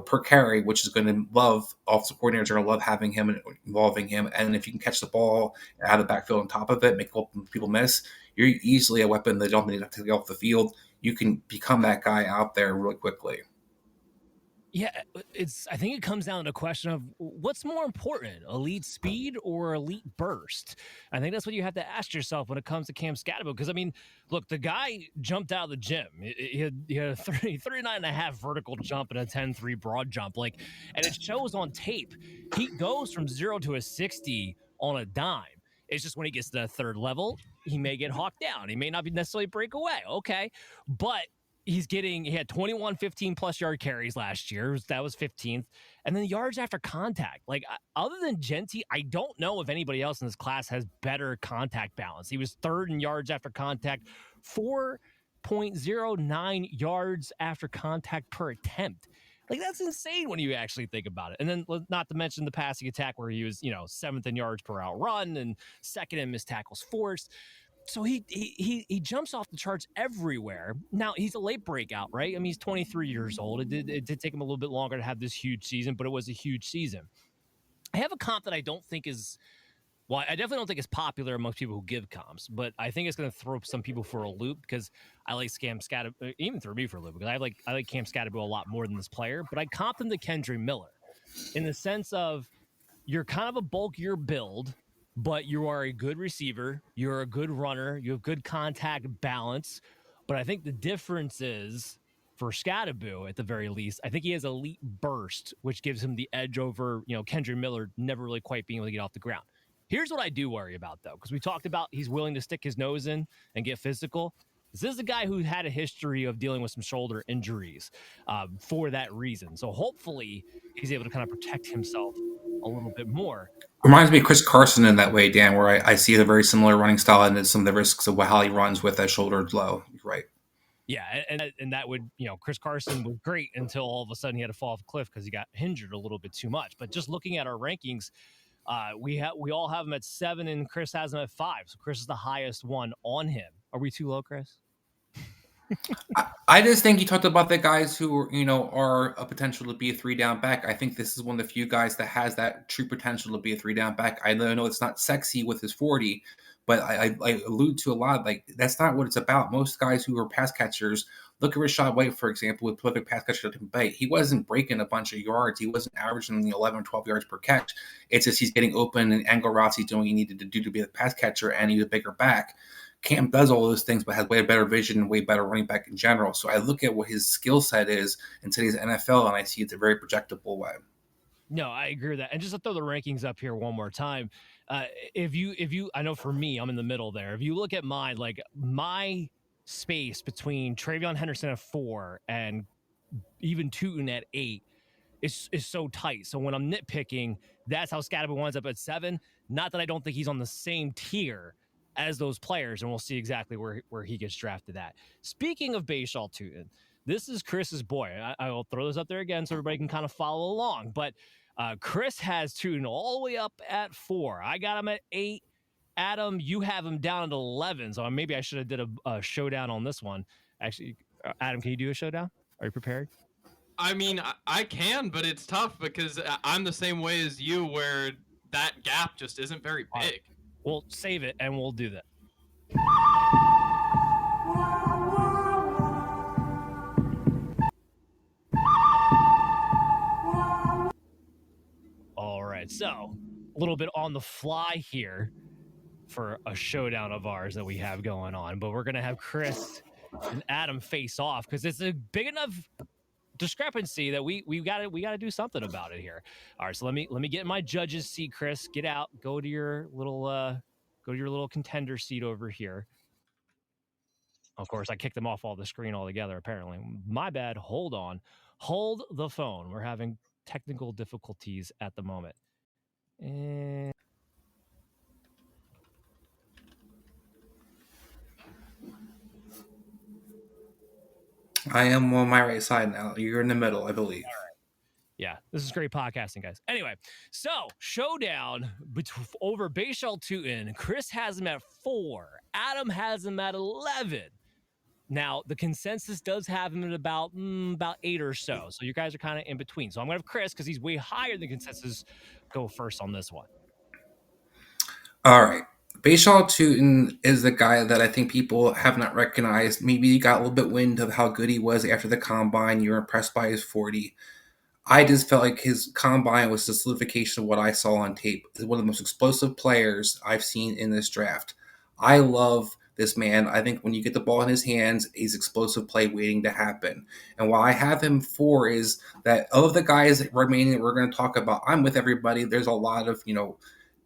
per carry, which is going to love offensive coordinators are going to love having him and involving him. And if you can catch the ball out of the backfield on top of it, make people miss, you're easily a weapon that don't need to get off the field. You can become that guy out there really quickly. Yeah, I think it comes down to a question of what's more important, elite speed or elite burst? I think that's what you have to ask yourself when it comes to Cam Scatterbo. Because, look, the guy jumped out of the gym. He had a 39.5 vertical jump and a 10.3 broad jump. And it shows on tape. He goes from 0 to a 60 on a dime. It's just when he gets to the third level, he may get hawked down. He may not be necessarily break away. Okay. But he had 21 15-plus yard carries last year. That was 15th. And then yards after contact. Other than Jeanty, I don't know if anybody else in this class has better contact balance. He was third in yards after contact. 4 6.09 yards after contact per attempt. Like, that's insane when you actually think about it. And then not to mention the passing attack where he was, 7th in yards per out run and 2nd in missed tackles forced. So he jumps off the charts everywhere. Now, he's a late breakout, right? I mean, he's 23 years old. It did take him a little bit longer to have this huge season, but it was a huge season. I have a comp that I don't think is, well, I definitely don't think it's popular amongst people who give comps, but I think it's going to throw some people for a loop because I like Cam Scatterbo, even throw me for a loop because I like Cam Scatterbo a lot more than this player, but I comp him to Kendry Miller in the sense of you're kind of a bulkier build, but you are a good receiver. You're a good runner. You have good contact balance. But I think the difference is for Scatterbo, at the very least, I think he has elite burst, which gives him the edge over, Kendry Miller never really quite being able to get off the ground. Here's what I do worry about, though, because we talked about he's willing to stick his nose in and get physical. This is a guy who had a history of dealing with some shoulder injuries for that reason. So hopefully he's able to kind of protect himself a little bit more. Reminds me of Chris Carson in that way, Dan, where I see a very similar running style and some of the risks of how he runs with that shoulder low. Right. Yeah, and that would, Chris Carson was great until all of a sudden he had to fall off a cliff because he got injured a little bit too much. But just looking at our rankings, we all have him at 7 and Chris has him at 5. So Chris is the highest one on him. Are we too low, Chris? I just think you talked about the guys who are a potential to be a 3-down back. I think this is one of the few guys that has that true potential to be a 3-down back. I know it's not sexy with his 40, but I allude to a lot, like, that's not what it's about. Most guys who are pass catchers, look at Rashad White, for example, with prolific pass catcher at Tampa Bay. He wasn't breaking a bunch of yards. He wasn't averaging 11 or 12 yards per catch. It's just he's getting open and angle routes. He's doing what he needed to do to be a pass catcher, and he's a bigger back. Cam does all those things, but has way better vision and way better running back in general. So I look at what his skill set is in today's NFL, and I see it's a very projectable way. No, I agree with that. And just to throw the rankings up here one more time, if you, I know for me, I'm in the middle there. If you look at mine, like my space between Travion Henderson at 4 and even Tuten at 8 is so tight. So when I'm nitpicking, that's how Scatterbo winds up at 7. Not that I don't think he's on the same tier as those players, and we'll see exactly where he gets drafted at. Speaking of Bhayshul Tuten, this is Chris's boy. I will throw this up there again so everybody can kind of follow along. But Chris has Tuten all the way up at 4. I got him at 8. Adam, you have him down at 11. So maybe I should have did a showdown on this one. Actually, Adam, can you do a showdown? Are you prepared? I mean, I can, but it's tough because I'm the same way as you, where that gap just isn't very big. We'll save it and we'll do that. All right, so a little bit on the fly here for a showdown of ours that we have going on, but we're gonna have Chris and Adam face off because it's a big enough discrepancy that we got to do something about it here. All right, so let me get in my judge's seat. Chris, get out, go to your little contender seat over here. Of course, I kicked them off all the screen altogether, apparently. My bad. Hold on. Hold the phone. We're having technical difficulties at the moment. And I am on my right side now. You're in the middle, I believe. All right. Yeah, this is great podcasting, guys. Anyway, so showdown over Bhayshul Tuten. Chris has him at 4. Adam has him at 11. Now, the consensus does have him at about 8 or so. So you guys are kind of in between. So I'm going to have Chris, because he's way higher than consensus, go first on this one. All right. Bhayshul Tuten is the guy that I think people have not recognized. Maybe you got a little bit wind of how good he was after the combine. You were impressed by his 40. I just felt like his combine was the solidification of what I saw on tape. He's one of the most explosive players I've seen in this draft. I love this man. I think when you get the ball in his hands, he's explosive play waiting to happen. And why I have him 4 is that of the guys remaining that we're going to talk about, I'm with everybody. There's a lot of,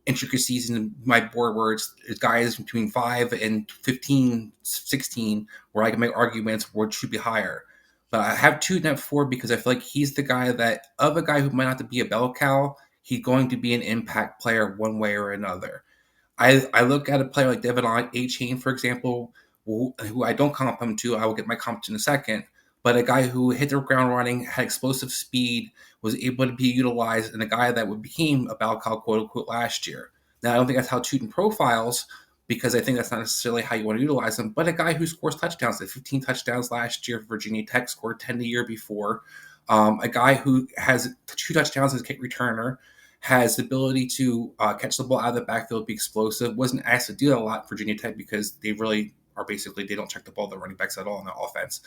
intricacies in my board where it's guys between 5 and 15, 16, where I can make arguments where it should be higher. But I have Tuten at 4 because I feel like he's the guy that, of a guy who might not to be a bell cow, he's going to be an impact player one way or another. I look at a player like Devin A. Chain, for example, who I don't comp him to. I will get my comp to in a second. But a guy who hit the ground running, had explosive speed, was able to be utilized, and a guy that became a bell cow, quote unquote, last year. Now, I don't think that's how Tuten profiles, because I think that's not necessarily how you want to utilize him, but a guy who scores touchdowns, at 15 touchdowns last year for Virginia Tech, scored 10 the year before. A guy who has 2 touchdowns as a kick returner, has the ability to catch the ball out of the backfield, be explosive. Wasn't asked to do that a lot for Virginia Tech because they really are basically, they don't check the ball, the running backs at all in the offense.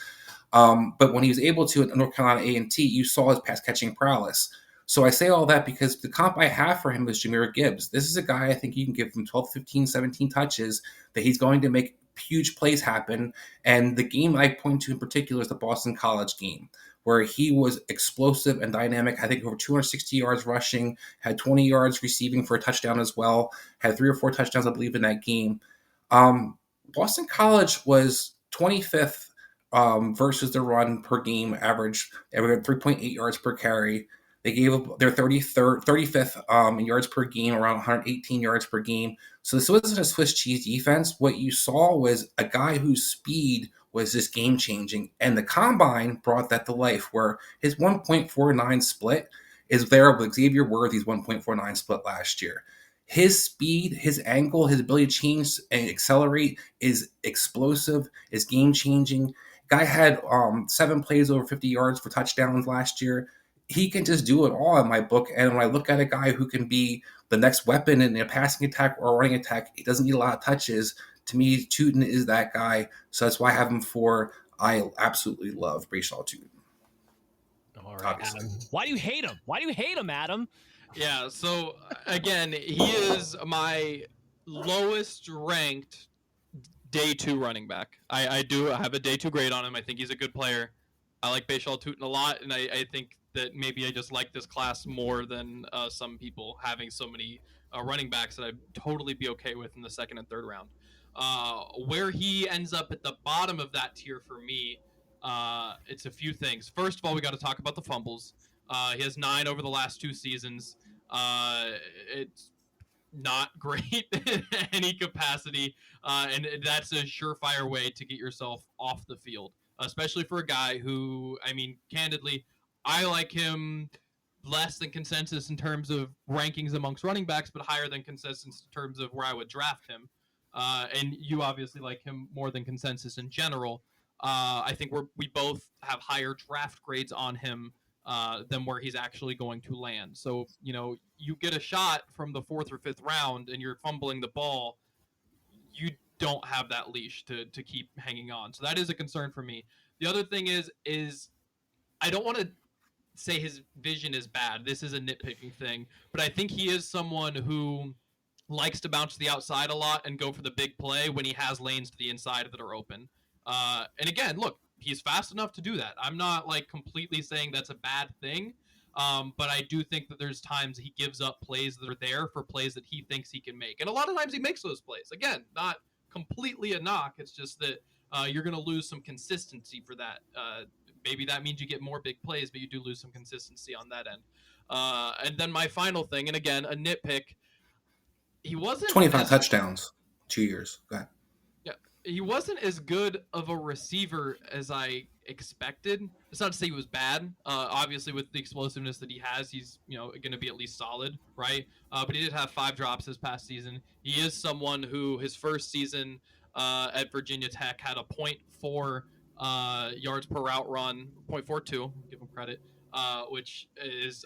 But when he was able to at North Carolina A&T, you saw his pass catching prowess. So I say all that because the comp I have for him is Jahmyr Gibbs. This is a guy I think you can give him 12, 15, 17 touches, that he's going to make huge plays happen. And the game I point to in particular is the Boston College game, where he was explosive and dynamic. I think over 260 yards rushing, had 20 yards receiving for a touchdown as well, had 3 or 4 touchdowns, I believe, in that game. Boston College was 25th versus the run per game average. They were at 3.8 yards per carry. They gave up their 35th in yards per game, around 118 yards per game. So this wasn't a Swiss cheese defense. What you saw was a guy whose speed was just game-changing. And the Combine brought that to life, where his 1.49 split is there with Xavier Worthy's 1.49 split last year. His speed, his angle, his ability to change and accelerate is explosive, is game-changing. Guy had 7 plays over 50 yards for touchdowns last year. He can just do it all in my book. And when I look at a guy who can be the next weapon in a passing attack or a running attack, he doesn't need a lot of touches. To me, Tuten is that guy. So that's why I have him for. I absolutely love Bhayshul Tuten. All right, Adam. Why do you hate him? Why do you hate him, Adam? Yeah, so again, he is my lowest ranked day 2 running back. I do have a day 2 grade on him. I think he's a good player. I like Bhayshul Tuten a lot, and I think that maybe I just like this class more than some people having so many running backs that I'd totally be okay with in the 2nd and 3rd round. Where he ends up at the bottom of that tier for me, it's a few things. First of all, we got to talk about the fumbles. He has 9 over the last 2 seasons. It's not great in any capacity, and that's a surefire way to get yourself off the field, especially for a guy who, I mean, candidly, I like him less than consensus in terms of rankings amongst running backs, but higher than consensus in terms of where I would draft him. And you obviously like him more than consensus in general. I think we both have higher draft grades on him than where he's actually going to land. So, you know, you get a shot from the 4th or 5th round and you're fumbling the ball, you don't have that leash to keep hanging on. So that is a concern for me. The other thing is I don't want to say his vision is bad. This is a nitpicking thing, but I think he is someone who likes to bounce to the outside a lot and go for the big play when he has lanes to the inside that are open. And again, look, he's fast enough to do that. I'm not like completely saying that's a bad thing, but I do think that there's times he gives up plays that are there for plays that he thinks he can make. And a lot of times he makes those plays. Again, not completely a knock. It's just that you're going to lose some consistency for that. Maybe that means you get more big plays, but you do lose some consistency on that end. And then my final thing, and again, a nitpick, he wasn't 25 touchdowns, 2 years. Go ahead. Yeah, he wasn't as good of a receiver as I expected. It's not to say he was bad. Obviously, with the explosiveness that he has, he's going to be at least solid, right? But he did have 5 drops this past season. He is someone who his first season at Virginia Tech had a 0.4 yards per route run, 0.42, give him credit, which is,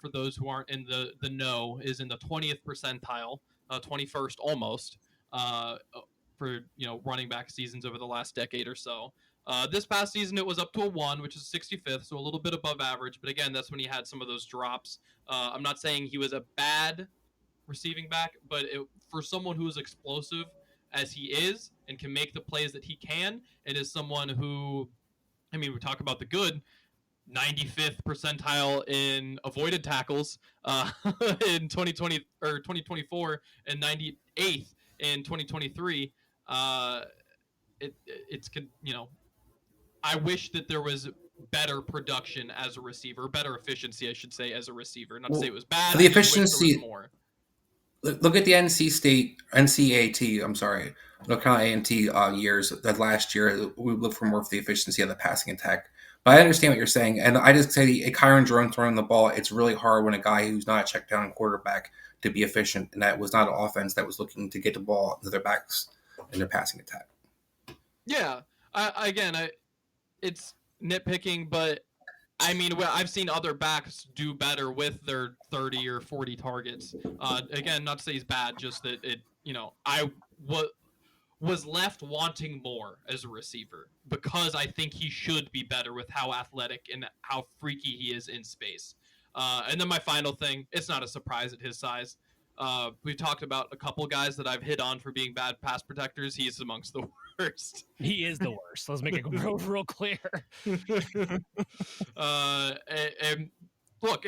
for those who aren't in the know, is in the 20th percentile, 21st almost, for running back seasons over the last decade or so. This past season, it was up to a 1, which is 65th, so a little bit above average. But again, that's when he had some of those drops. I'm not saying he was a bad receiving back, but for someone who is explosive as he is and can make the plays that he can, it is someone who, I mean, we talk about the good, 95th percentile in avoided tackles in 2020 or 2024 and 98th in 2023. It's I wish that there was better production as a receiver, better efficiency, I should say, as a receiver. Not to say it was bad. The efficiency, more. Look at the NCAT. I'm sorry, North Carolina A&T years. That last year, we looked for more for the efficiency of the passing attack. But I understand what you're saying, and I just say a Kyron Jerome throwing the ball. It's really hard when a guy who's not a check down quarterback to be efficient, and that was not an offense that was looking to get the ball to their backs in their passing attack. Yeah, it's nitpicking, but I mean, I've seen other backs do better with their 30 or 40 targets. Again, not to say he's bad, just that I was left wanting more as a receiver because I think he should be better with how athletic and how freaky he is in space. And then my final thing, it's not a surprise at his size. We've talked about a couple guys that I've hit on for being bad pass protectors. He's amongst the worst. He is the worst. Let's make it real clear. And look,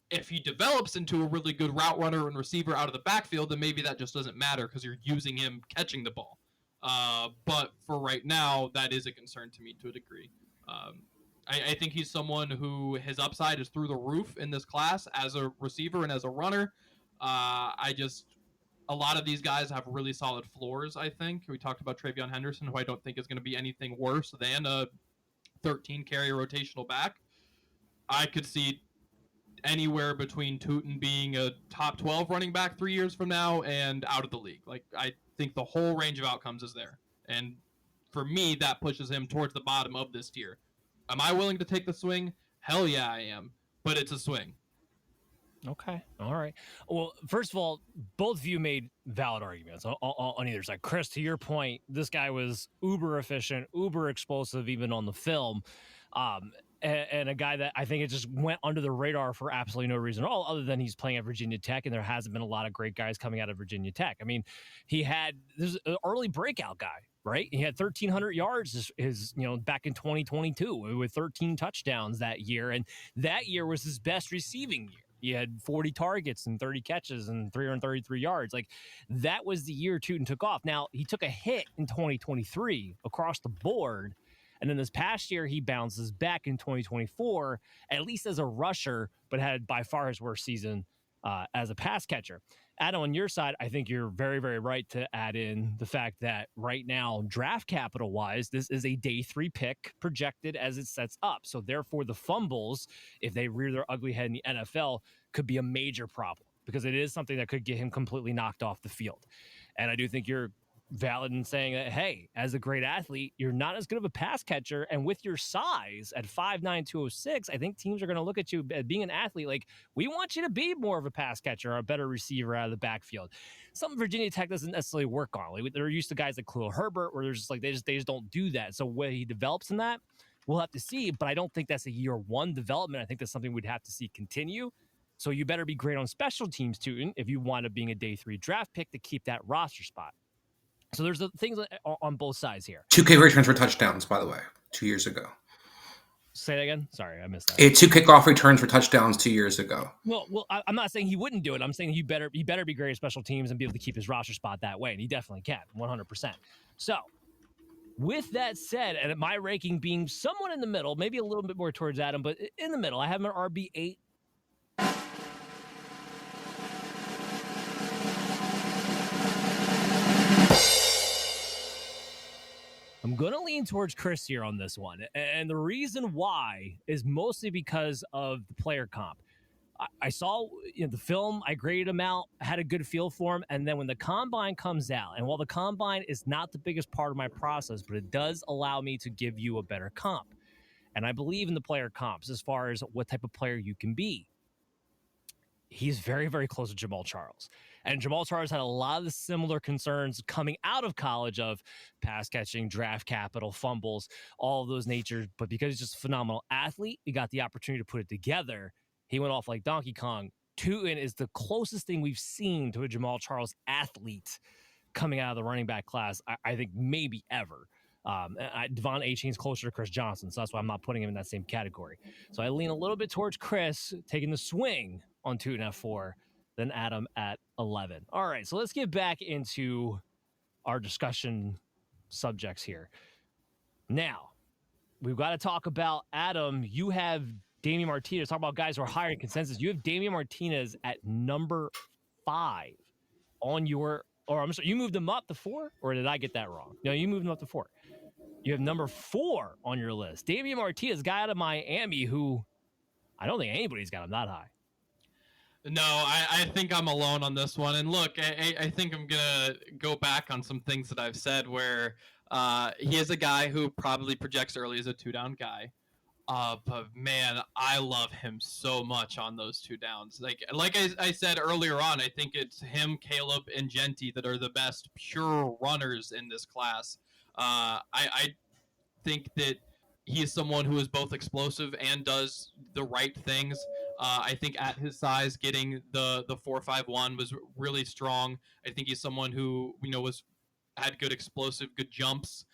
if he develops into a really good route runner and receiver out of the backfield, then maybe that just doesn't matter because you're using him catching the ball. But for right now, that is a concern to me to a degree. I think he's someone who his upside is through the roof in this class as a receiver and as a runner. A lot of these guys have really solid floors, I think. We talked about Travion Henderson, who I don't think is going to be anything worse than a 13-carry rotational back. I could see anywhere between Tuten being a top 12 running back 3 years from now and out of the league. Like, I think the whole range of outcomes is there. And for me, that pushes him towards the bottom of this tier. Am I willing to take the swing? Hell yeah, I am. But it's a swing. Okay. All right. Well, first of all, both of you made valid arguments on either side. Chris, to your point, this guy was uber efficient, uber explosive, even on the film. And a guy that I think it just went under the radar for absolutely no reason at all, other than he's playing at Virginia Tech, and there hasn't been a lot of great guys coming out of Virginia Tech. I mean, there's an early breakout guy, right? He had 1,300 yards back in 2022 with 13 touchdowns that year, and that year was his best receiving year. He had 40 targets and 30 catches and 333 yards. Like, that was the year Tuten took off. Now, he took a hit in 2023 across the board. And then this past year, he bounces back in 2024, at least as a rusher, but had by far his worst season as a pass catcher. Adam, on your side, I think you're very, very right to add in the fact that right now, draft capital wise, this is a day 3 pick projected as it sets up. So therefore, the fumbles, if they rear their ugly head in the NFL, could be a major problem because it is something that could get him completely knocked off the field. And I do think you're valid in saying that, hey, as a great athlete, you're not as good of a pass catcher. And with your size at 5'9", 206, I think teams are going to look at you as being an athlete like, we want you to be more of a pass catcher or a better receiver out of the backfield. Something Virginia Tech doesn't necessarily work on. Like, they're used to guys like Khalil Herbert, where they're just like, they just don't do that. So where he develops in that, we'll have to see. But I don't think that's a year 1 development. I think that's something we'd have to see continue. So you better be great on special teams, Tuten, if you wind up being a day 3 draft pick to keep that roster spot. So there's things on both sides here. 2 returns for touchdowns, by the way, 2 years ago. Say that again? Sorry, I missed that. 2 kickoff returns for touchdowns 2 years ago. Well, I'm not saying he wouldn't do it. I'm saying he better be great at special teams and be able to keep his roster spot that way, and he definitely can, 100%. So with that said, and my ranking being somewhat in the middle, maybe a little bit more towards Adam, but in the middle, I have him at RB8. I'm going to lean towards Chris here on this one. And the reason why is mostly because of the player comp. I saw the film, I graded him out, had a good feel for him. And then when the combine comes out, and while the combine is not the biggest part of my process, but it does allow me to give you a better comp. And I believe in the player comps as far as what type of player you can be. He's very, very close to Jamaal Charles. And Jamaal Charles had a lot of the similar concerns coming out of college of pass catching, draft capital, fumbles, all of those natures. But because he's just a phenomenal athlete, he got the opportunity to put it together. He went off like Donkey Kong. Tuten is the closest thing we've seen to a Jamaal Charles athlete coming out of the running back class, I think maybe ever. Devon Achane's closer to Chris Johnson, so that's why I'm not putting him in that same category. So I lean a little bit towards Chris taking the swing on Tuten at 4, then Adam at 11. All right, so let's get back into our discussion subjects here. Now, we've got to talk about, Adam, you have Damien Martinez. Talk about guys who are higher in consensus. You have Damien Martinez at number 5. on your, or I'm sorry, you moved him up to 4, or did I get that wrong? No, you moved him up to 4. You have number 4 on your list. Damien Martinez, guy out of Miami, who I don't think anybody's got him that high. No, I think I'm alone on this one. And look, I think I'm going to go back on some things that I've said where he is a guy who probably projects early as a 2-down guy. But man, I love him so much on those 2 downs. Like I said earlier on, I think it's him, Kaleb, and Jeanty that are the best pure runners in this class. I think that he is someone who is both explosive and does the right things. I think at his size, getting the 4.51 was really strong. I think he's someone who had good explosive, good jumps.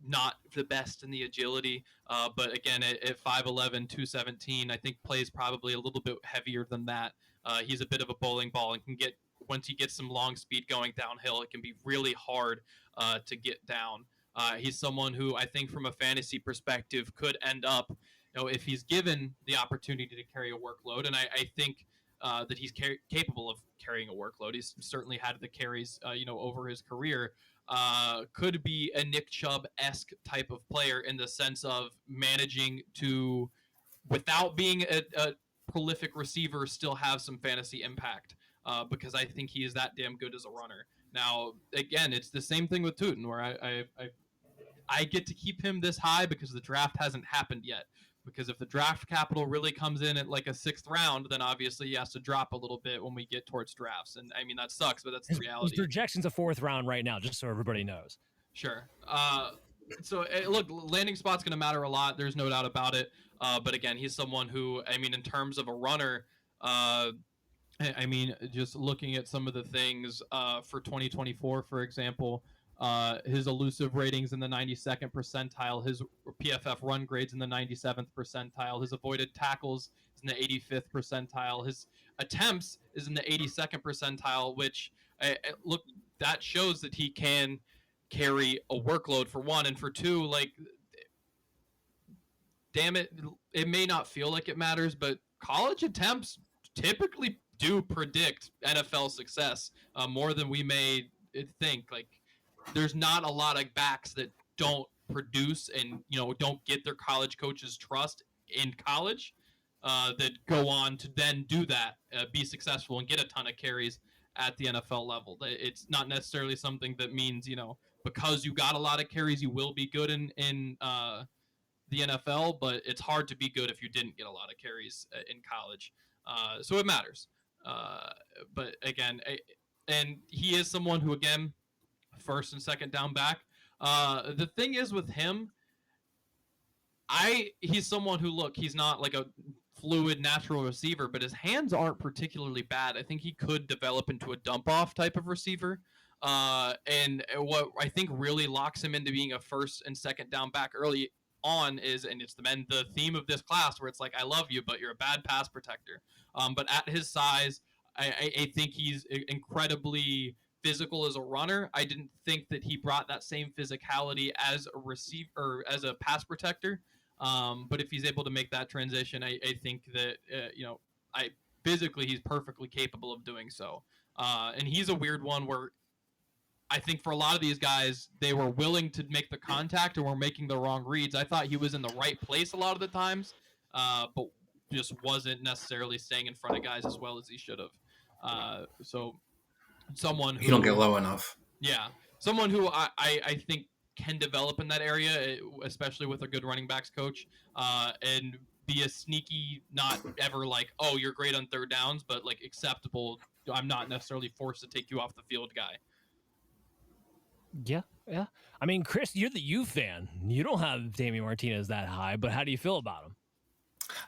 Not the best in the agility, but again, at 5'11", 217, I think plays probably a little bit heavier than that. He's a bit of a bowling ball and can get, once he gets some long speed going downhill, it can be really hard to get down. He's someone who I think from a fantasy perspective could end up, if he's given the opportunity to carry a workload, and I think that he's capable of carrying a workload. He's certainly had the carries, over his career. Could be a Nick Chubb-esque type of player in the sense of managing to, without being a prolific receiver, still have some fantasy impact, because I think he is that damn good as a runner. Now, again, it's the same thing with Tuten, where I get to keep him this high because the draft hasn't happened yet. Because if the draft capital really comes in at like a 6th round, then obviously he has to drop a little bit when we get towards drafts. And I mean, that sucks, but that's the reality. His projection's a 4th round right now, just so everybody knows. Sure. So look, landing spot's going to matter a lot. There's no doubt about it. But again, he's someone who, I mean, in terms of a runner, I mean, just looking at some of the things for 2024, for example, his elusive ratings in the 92nd percentile, his PFF run grades in the 97th percentile, his avoided tackles is in the 85th percentile, his attempts is in the 82nd percentile, which, look, that shows that he can carry a workload, for one, and for two, like, damn it, it may not feel like it matters, but college attempts typically do predict NFL success more than we may think. Like, there's not a lot of backs that don't produce and, don't get their college coaches' trust in college that go on to then do that, be successful and get a ton of carries at the NFL level. It's not necessarily something that means, because you got a lot of carries, you will be good in the NFL, but it's hard to be good if you didn't get a lot of carries in college. So it matters. But again, and he is someone who, again, first and second down back. The thing is with him, he's someone who, look, he's not like a fluid natural receiver, but his hands aren't particularly bad. I think he could develop into a dump off type of receiver. And what I think really locks him into being a first and second down back early on is, and it's the theme of this class, where it's like, I love you, but you're a bad pass protector. But at his size, I think he's incredibly physical as a runner. I didn't think that he brought that same physicality as a receiver or as a pass protector. But if he's able to make that transition, I think that physically he's perfectly capable of doing so. And he's a weird one where I think for a lot of these guys, they were willing to make the contact and were making the wrong reads. I thought he was in the right place a lot of the times, but just wasn't necessarily staying in front of guys as well as he should have. So someone who... You don't get low enough. Yeah. Someone who I think can develop in that area, especially with a good running backs coach, and be a sneaky, not ever like, oh, you're great on third downs, but like acceptable, I'm not necessarily forced to take you off the field guy. Yeah. I mean, Chris, you're the U fan. You don't have Damien Martinez that high, but how do you feel about him?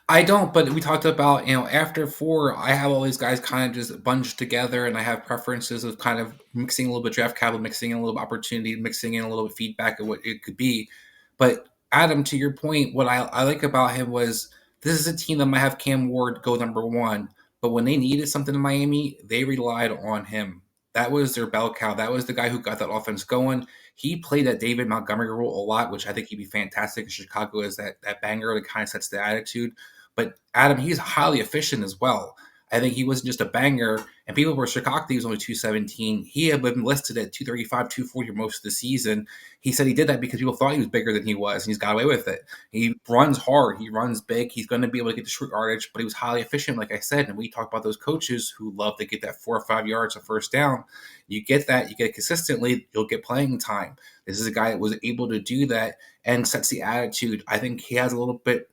I don't, but we talked about, after 4, I have all these guys kind of just bunched together, and I have preferences of kind of mixing a little bit draft capital, mixing in a little bit opportunity, mixing in a little bit feedback of what it could be. But Adam, to your point, what I like about him was this is a team that might have Cam Ward go number 1, but when they needed something in Miami, they relied on him. That was their bell cow. That was the guy who got that offense going. He played that David Montgomery role a lot, which I think he'd be fantastic in Chicago as that banger that kind of sets the attitude. But Adam, he's highly efficient as well. I think he wasn't just a banger, and people were shocked he was only 217. He had been listed at 235, 240 most of the season. He said he did that because people thought he was bigger than he was, and he's got away with it. He runs hard. He runs big. He's going to be able to get the short yardage, but he was highly efficient, like I said. And we talk about those coaches who love to get that 4 or 5 yards of first down. You get that. You get it consistently. You'll get playing time. This is a guy that was able to do that and sets the attitude. I think he has a little bit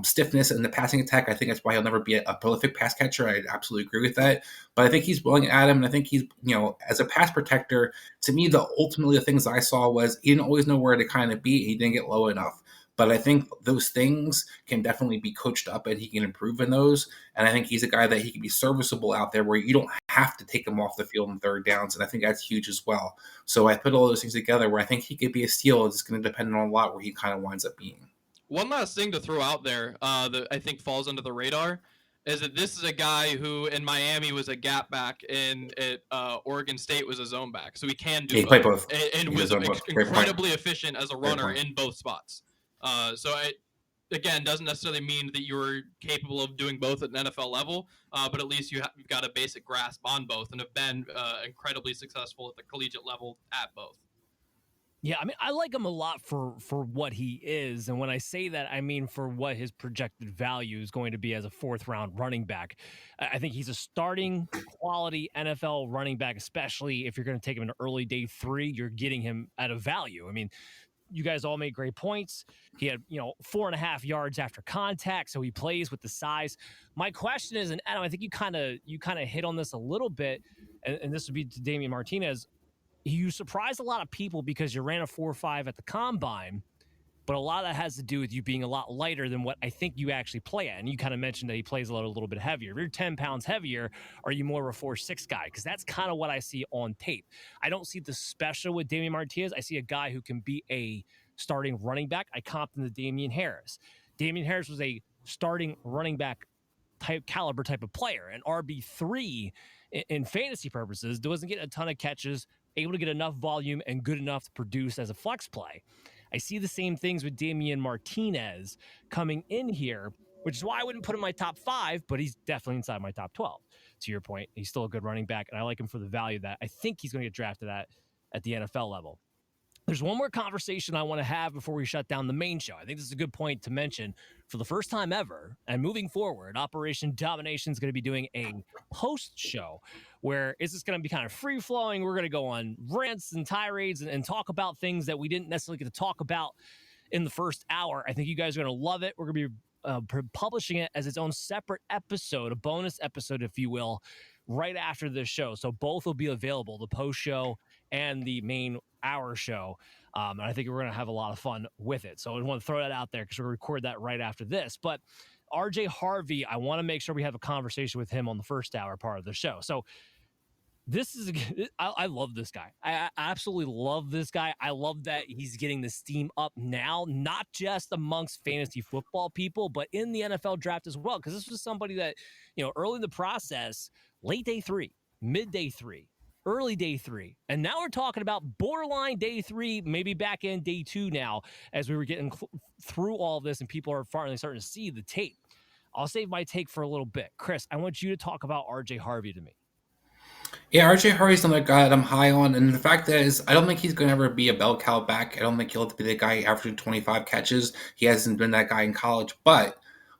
stiffness in the passing attack. I think that's why he'll never be a prolific pass catcher. I absolutely agree with that. But I think he's willing at him, and I think he's, as a pass protector, to me, ultimately the things I saw was he didn't always know where to kind of be. He didn't get low enough. But I think those things can definitely be coached up, and he can improve in those. And I think he's a guy that he can be serviceable out there where you don't have to take him off the field in third downs. And I think that's huge as well. So I put all those things together where I think he could be a steal. It's going to depend on a lot where he kind of winds up being. One last thing to throw out there that I think falls under the radar is that this is a guy who in Miami was a gap back and at Oregon State was a zone back. So he can do both. And was incredibly efficient as a runner in both spots. So it, again, doesn't necessarily mean that you're capable of doing both at an NFL level, but at least you've got a basic grasp on both and have been incredibly successful at the collegiate level at both. Yeah, I mean, I like him a lot for what he is. And when I say that, I mean for what his projected value is going to be as a fourth-round running back. I think he's a starting quality NFL running back, especially if you're going to take him in early day 3, you're getting him at a value. I mean, you guys all made great points. He had, 4.5 yards after contact, so he plays with the size. My question is, and Adam, I think you kind of hit on this a little bit, and this would be to Damien Martinez. You surprised a lot of people because you ran a 4.5 at the combine, but a lot of that has to do with you being a lot lighter than what I think you actually play at. And you kind of mentioned that he plays a little bit heavier. If you're 10 pounds heavier, are you more of a 4.6 guy? Because that's kind of what I see on tape. I don't see the special with Damien Martinez. I see a guy who can be a starting running back. I comped him to Damien Harris. Damien Harris was a starting running back caliber type of player. And RB3, in fantasy purposes, doesn't get a ton of catches, able to get enough volume and good enough to produce as a flex play. I see the same things with Damien Martinez coming in here, which is why I wouldn't put him in my top 5, but he's definitely inside my top 12. To your point, he's still a good running back, and I like him for the value that I think he's going to get drafted at the NFL level. There's one more conversation I want to have before we shut down the main show. I think this is a good point to mention. For the first time ever, and moving forward, Operation Domination is going to be doing a post show where it's just going to be kind of free-flowing. We're going to go on rants and tirades and talk about things that we didn't necessarily get to talk about in the first hour. I think you guys are going to love it. We're going to be publishing it as its own separate episode, a bonus episode, if you will, right after this show. So both will be available, the post show and the main hour show. And I think we're going to have a lot of fun with it. So I want to throw that out there because we're going to record that right after this. But RJ Harvey, I want to make sure we have a conversation with him on the first hour part of the show. So this is, I love this guy. I absolutely love this guy. I love that he's getting the steam up now, not just amongst fantasy football people, but in the NFL draft as well. Because this was somebody that, early in the process, late day 3, mid day 3, early day 3. And now we're talking about borderline day 3, maybe back in day 2 now, as we were getting through all of this and people are finally starting to see the tape. I'll save my take for a little bit. Chris, I want you to talk about RJ Harvey to me. Yeah, RJ Harvey's another guy that I'm high on, and the fact is, I don't think he's going to ever be a bell cow back. I don't think he'll be the guy averaging 25 catches. He hasn't been that guy in college, but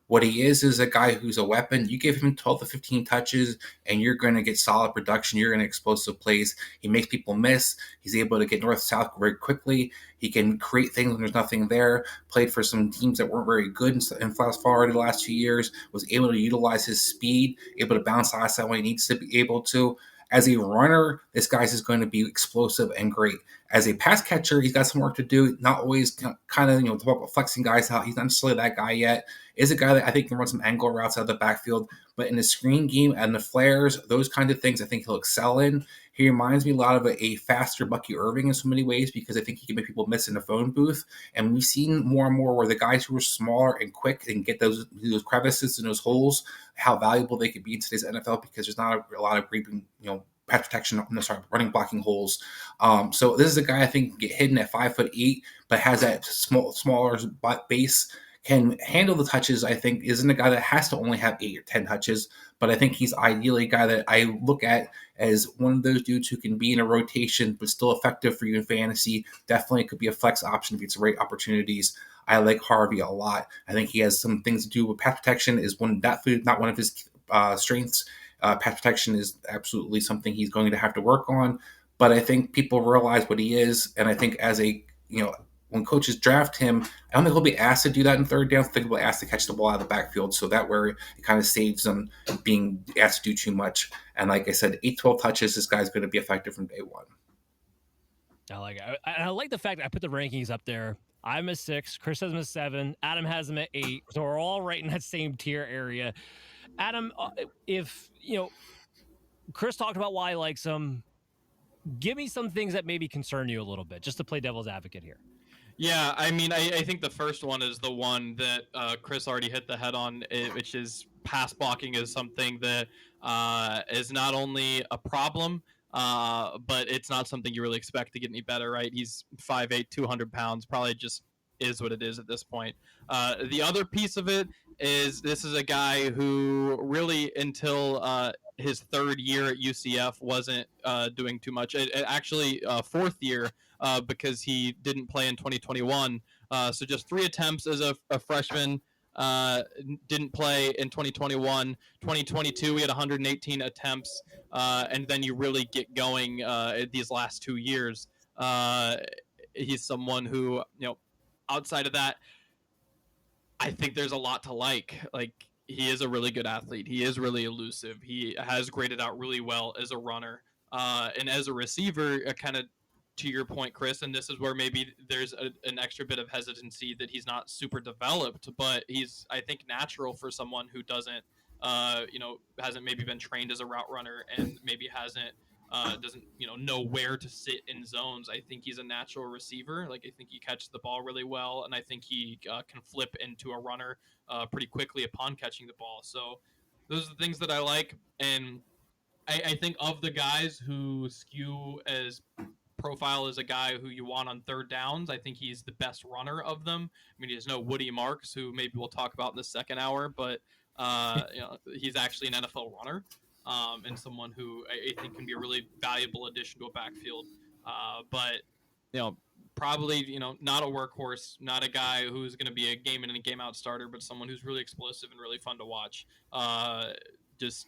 what he is a guy who's a weapon. You give him 12 to 15 touches, and you're going to get solid production. You're going to explosive plays. He makes people miss. He's able to get north-south very quickly. He can create things when there's nothing there. Played for some teams that weren't very good in fast forward the last few years. Was able to utilize his speed, able to bounce outside when he needs to be able to. As a runner, this guy's is going to be explosive and great. As a pass catcher, he's got some work to do. Not always kind of, talk about flexing guys out. He's not necessarily that guy yet. Is a guy that I think can run some angle routes out of the backfield. But in the screen game and the flares, those kinds of things, I think he'll excel in. He reminds me a lot of a faster Bucky Irving in so many ways because I think he can make people miss in the phone booth. And we've seen more and more where the guys who are smaller and quick and get those crevices and those holes, how valuable they could be in today's NFL because there's not a lot of great, pass protection, running blocking holes. So this is a guy I think can get hidden at 5'8", but has that smaller base, can handle the touches, I think isn't a guy that has to only have 8 or 10 touches, but I think he's ideally a guy that I look at as one of those dudes who can be in a rotation but still effective for you in fantasy. Definitely could be a flex option if it's the right opportunities. I like Harvey a lot. I think he has some things to do with pass protection is not one of his strengths. Pass protection is absolutely something he's going to have to work on, but I think people realize what he is, and I think as a when coaches draft him, I don't think he'll be asked to do that in third down. I think he'll be asked to catch the ball out of the backfield, so that where it kind of saves them being asked to do too much. And like I said, 8-12 touches, this guy's going to be effective from day one. I like it. I like the fact that I put the rankings up there. I'm a 6, Chris has him at 7, Adam has him at 8, so we're all right in that same tier area. Adam, if Chris talked about why he likes him, give me some things that maybe concern you a little bit, just to play devil's advocate here. Yeah, I mean, I think the first one is the one that Chris already hit the head on, which is pass blocking is something that is not only a problem, but it's not something you really expect to get any better, right? He's 5'8", 200 pounds, probably just is what it is at this point. The other piece of it is this is a guy who really until his third year at UCF wasn't doing too much. Actually, fourth year because he didn't play in 2021. So just 3 attempts as a freshman. Didn't play in 2021. 2022, we had 118 attempts. And then you really get going these last 2 years. He's someone who, outside of that, I think there's a lot to like. Like, he is a really good athlete. He is really elusive. He has graded out really well as a runner. And as a receiver, kind of to your point, Chris, and this is where maybe there's an extra bit of hesitancy that he's not super developed, but he's, I think, natural for someone who doesn't, hasn't maybe been trained as a route runner and maybe doesn't know where to sit in zones. I think he's a natural receiver. Like, I think he catches the ball really well, and I think he can flip into a runner pretty quickly upon catching the ball. So those are the things that I like, and I think of the guys who skew as profile as a guy who you want on third downs, I think he's the best runner of them. I mean, there's no Woody Marks, who maybe we'll talk about in the second hour, but he's actually an NFL runner. And someone who I think can be a really valuable addition to a backfield. But probably, not a workhorse, not a guy who's going to be a game in and game out starter, but someone who's really explosive and really fun to watch. Just,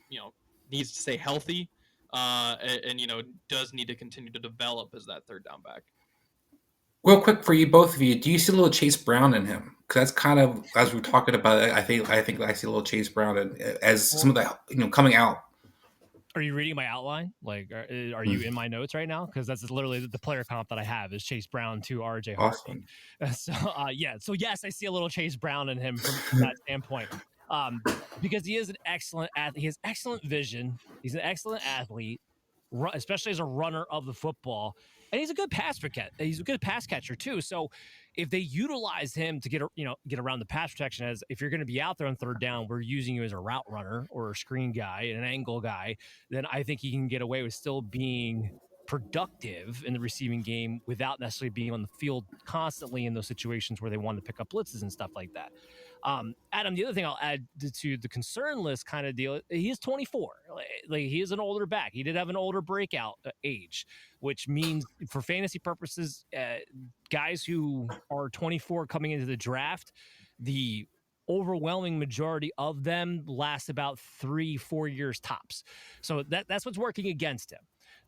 needs to stay healthy and does need to continue to develop as that third down back. Real quick for you, both of you, do you see a little Chase Brown in him? Because that's kind of, as we're talking about it, I think I see a little Chase Brown as some of the, coming out. Are you reading my outline? Like, are you in my notes right now? Because that's literally the player comp that I have is Chase Brown to RJ Harvey. Awesome. So yes, I see a little Chase Brown in him from that standpoint. Because he is an excellent athlete. He has excellent vision. He's an excellent athlete, especially as a runner of the football. And he's a good pass catcher too. So if they utilize him to get around the pass protection, as if you're going to be out there on third down, we're using you as a route runner or a screen guy, an angle guy, then I think he can get away with still being productive in the receiving game without necessarily being on the field constantly in those situations where they want to pick up blitzes and stuff like that. Adam, the other thing I'll add to the concern list kind of deal, he is 24. Like, he is an older back. He did have an older breakout age, which means for fantasy purposes, guys who are 24 coming into the draft, the overwhelming majority of them last about 3-4 years tops. So that's what's working against him.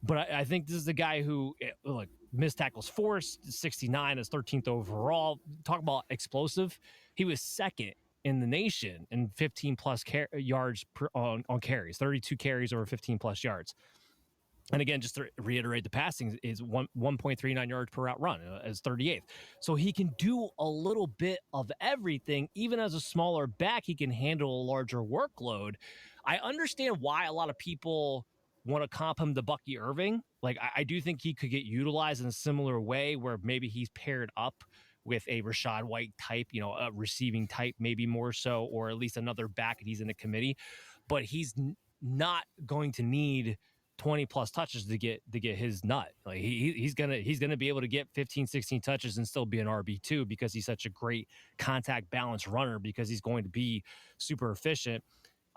But I think this is the guy who, look, missed tackles forced, 69 as 13th overall. Talk about explosive. He was second in the nation in 15-plus yards on carries, 32 carries over 15-plus yards. And again, just to reiterate, the passing is 1.39 yards per route run as 38th. So he can do a little bit of everything. Even as a smaller back, he can handle a larger workload. I understand why a lot of people want to comp him to Bucky Irving. Like, I do think he could get utilized in a similar way where maybe he's paired up with a Rachaad White type, a receiving type, maybe more so, or at least another back if he's in the committee. But he's not going to need 20 plus touches to get his nut. Like he's gonna be able to get 15, 16 touches and still be an RB2 because he's such a great contact balance runner, because he's going to be super efficient.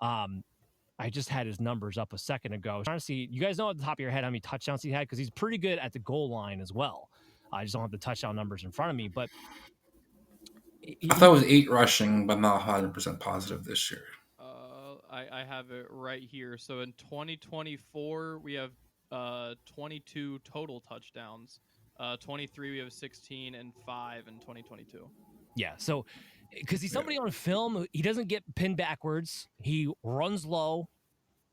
I just had his numbers up a second ago. I'm trying to see, you guys know at the top of your head how many touchdowns he had, because he's pretty good at the goal line as well. I just don't have the touchdown numbers in front of me, but I thought it was 8 rushing, but not 100% positive this year. I have it right here. So in 2024, we have 22 total touchdowns. 23 we have 16 and 5 in 2022. Yeah, so because he's somebody on film, he doesn't get pinned backwards. He runs low.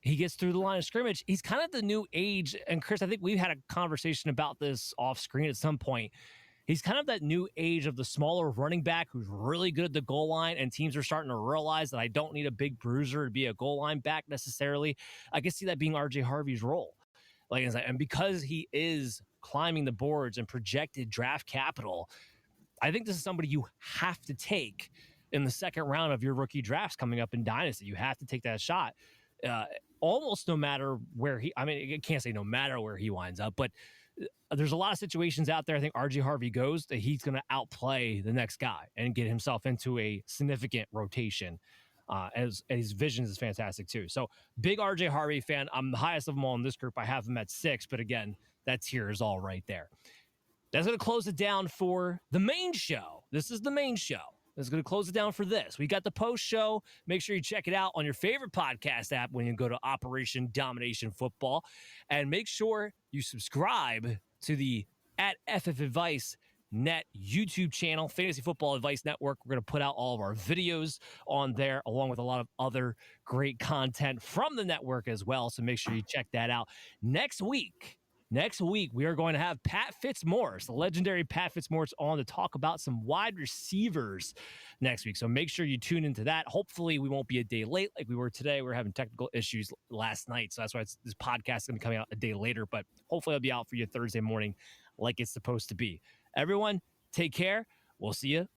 He gets through the line of scrimmage. He's kind of the new age. And Chris, I think we've had a conversation about this off screen at some point. He's kind of that new age of the smaller running back who's really good at the goal line, and teams are starting to realize that I don't need a big bruiser to be a goal line back necessarily. I can see that being RJ Harvey's role. And because he is climbing the boards and projected draft capital, I think this is somebody you have to take in the second round of your rookie drafts coming up in Dynasty. You have to take that shot. Almost no matter where I can't say no matter where he winds up, but there's a lot of situations out there. I think RJ Harvey goes that he's going to outplay the next guy and get himself into a significant rotation. As his vision is fantastic too. So big RJ Harvey fan. I'm the highest of them all in this group. I have him at 6, but again, that tier is all right there. That's going to close it down for the main show. This is the main show. That's going to close it down for this. We got the post show. Make sure you check it out on your favorite podcast app when you go to Operation Domination Football, and make sure you subscribe to the @FF Advice Net YouTube channel, Fantasy Football Advice Network. We're going to put out all of our videos on there, along with a lot of other great content from the network as well. So make sure you check that out. Next week, we are going to have Pat Fitzmaurice, the legendary Pat Fitzmaurice, on to talk about some wide receivers next week. So make sure you tune into that. Hopefully we won't be a day late like we were today. We were having technical issues last night, so that's why this podcast is going to be coming out a day later, but hopefully it'll be out for you Thursday morning like it's supposed to be. Everyone, take care. We'll see you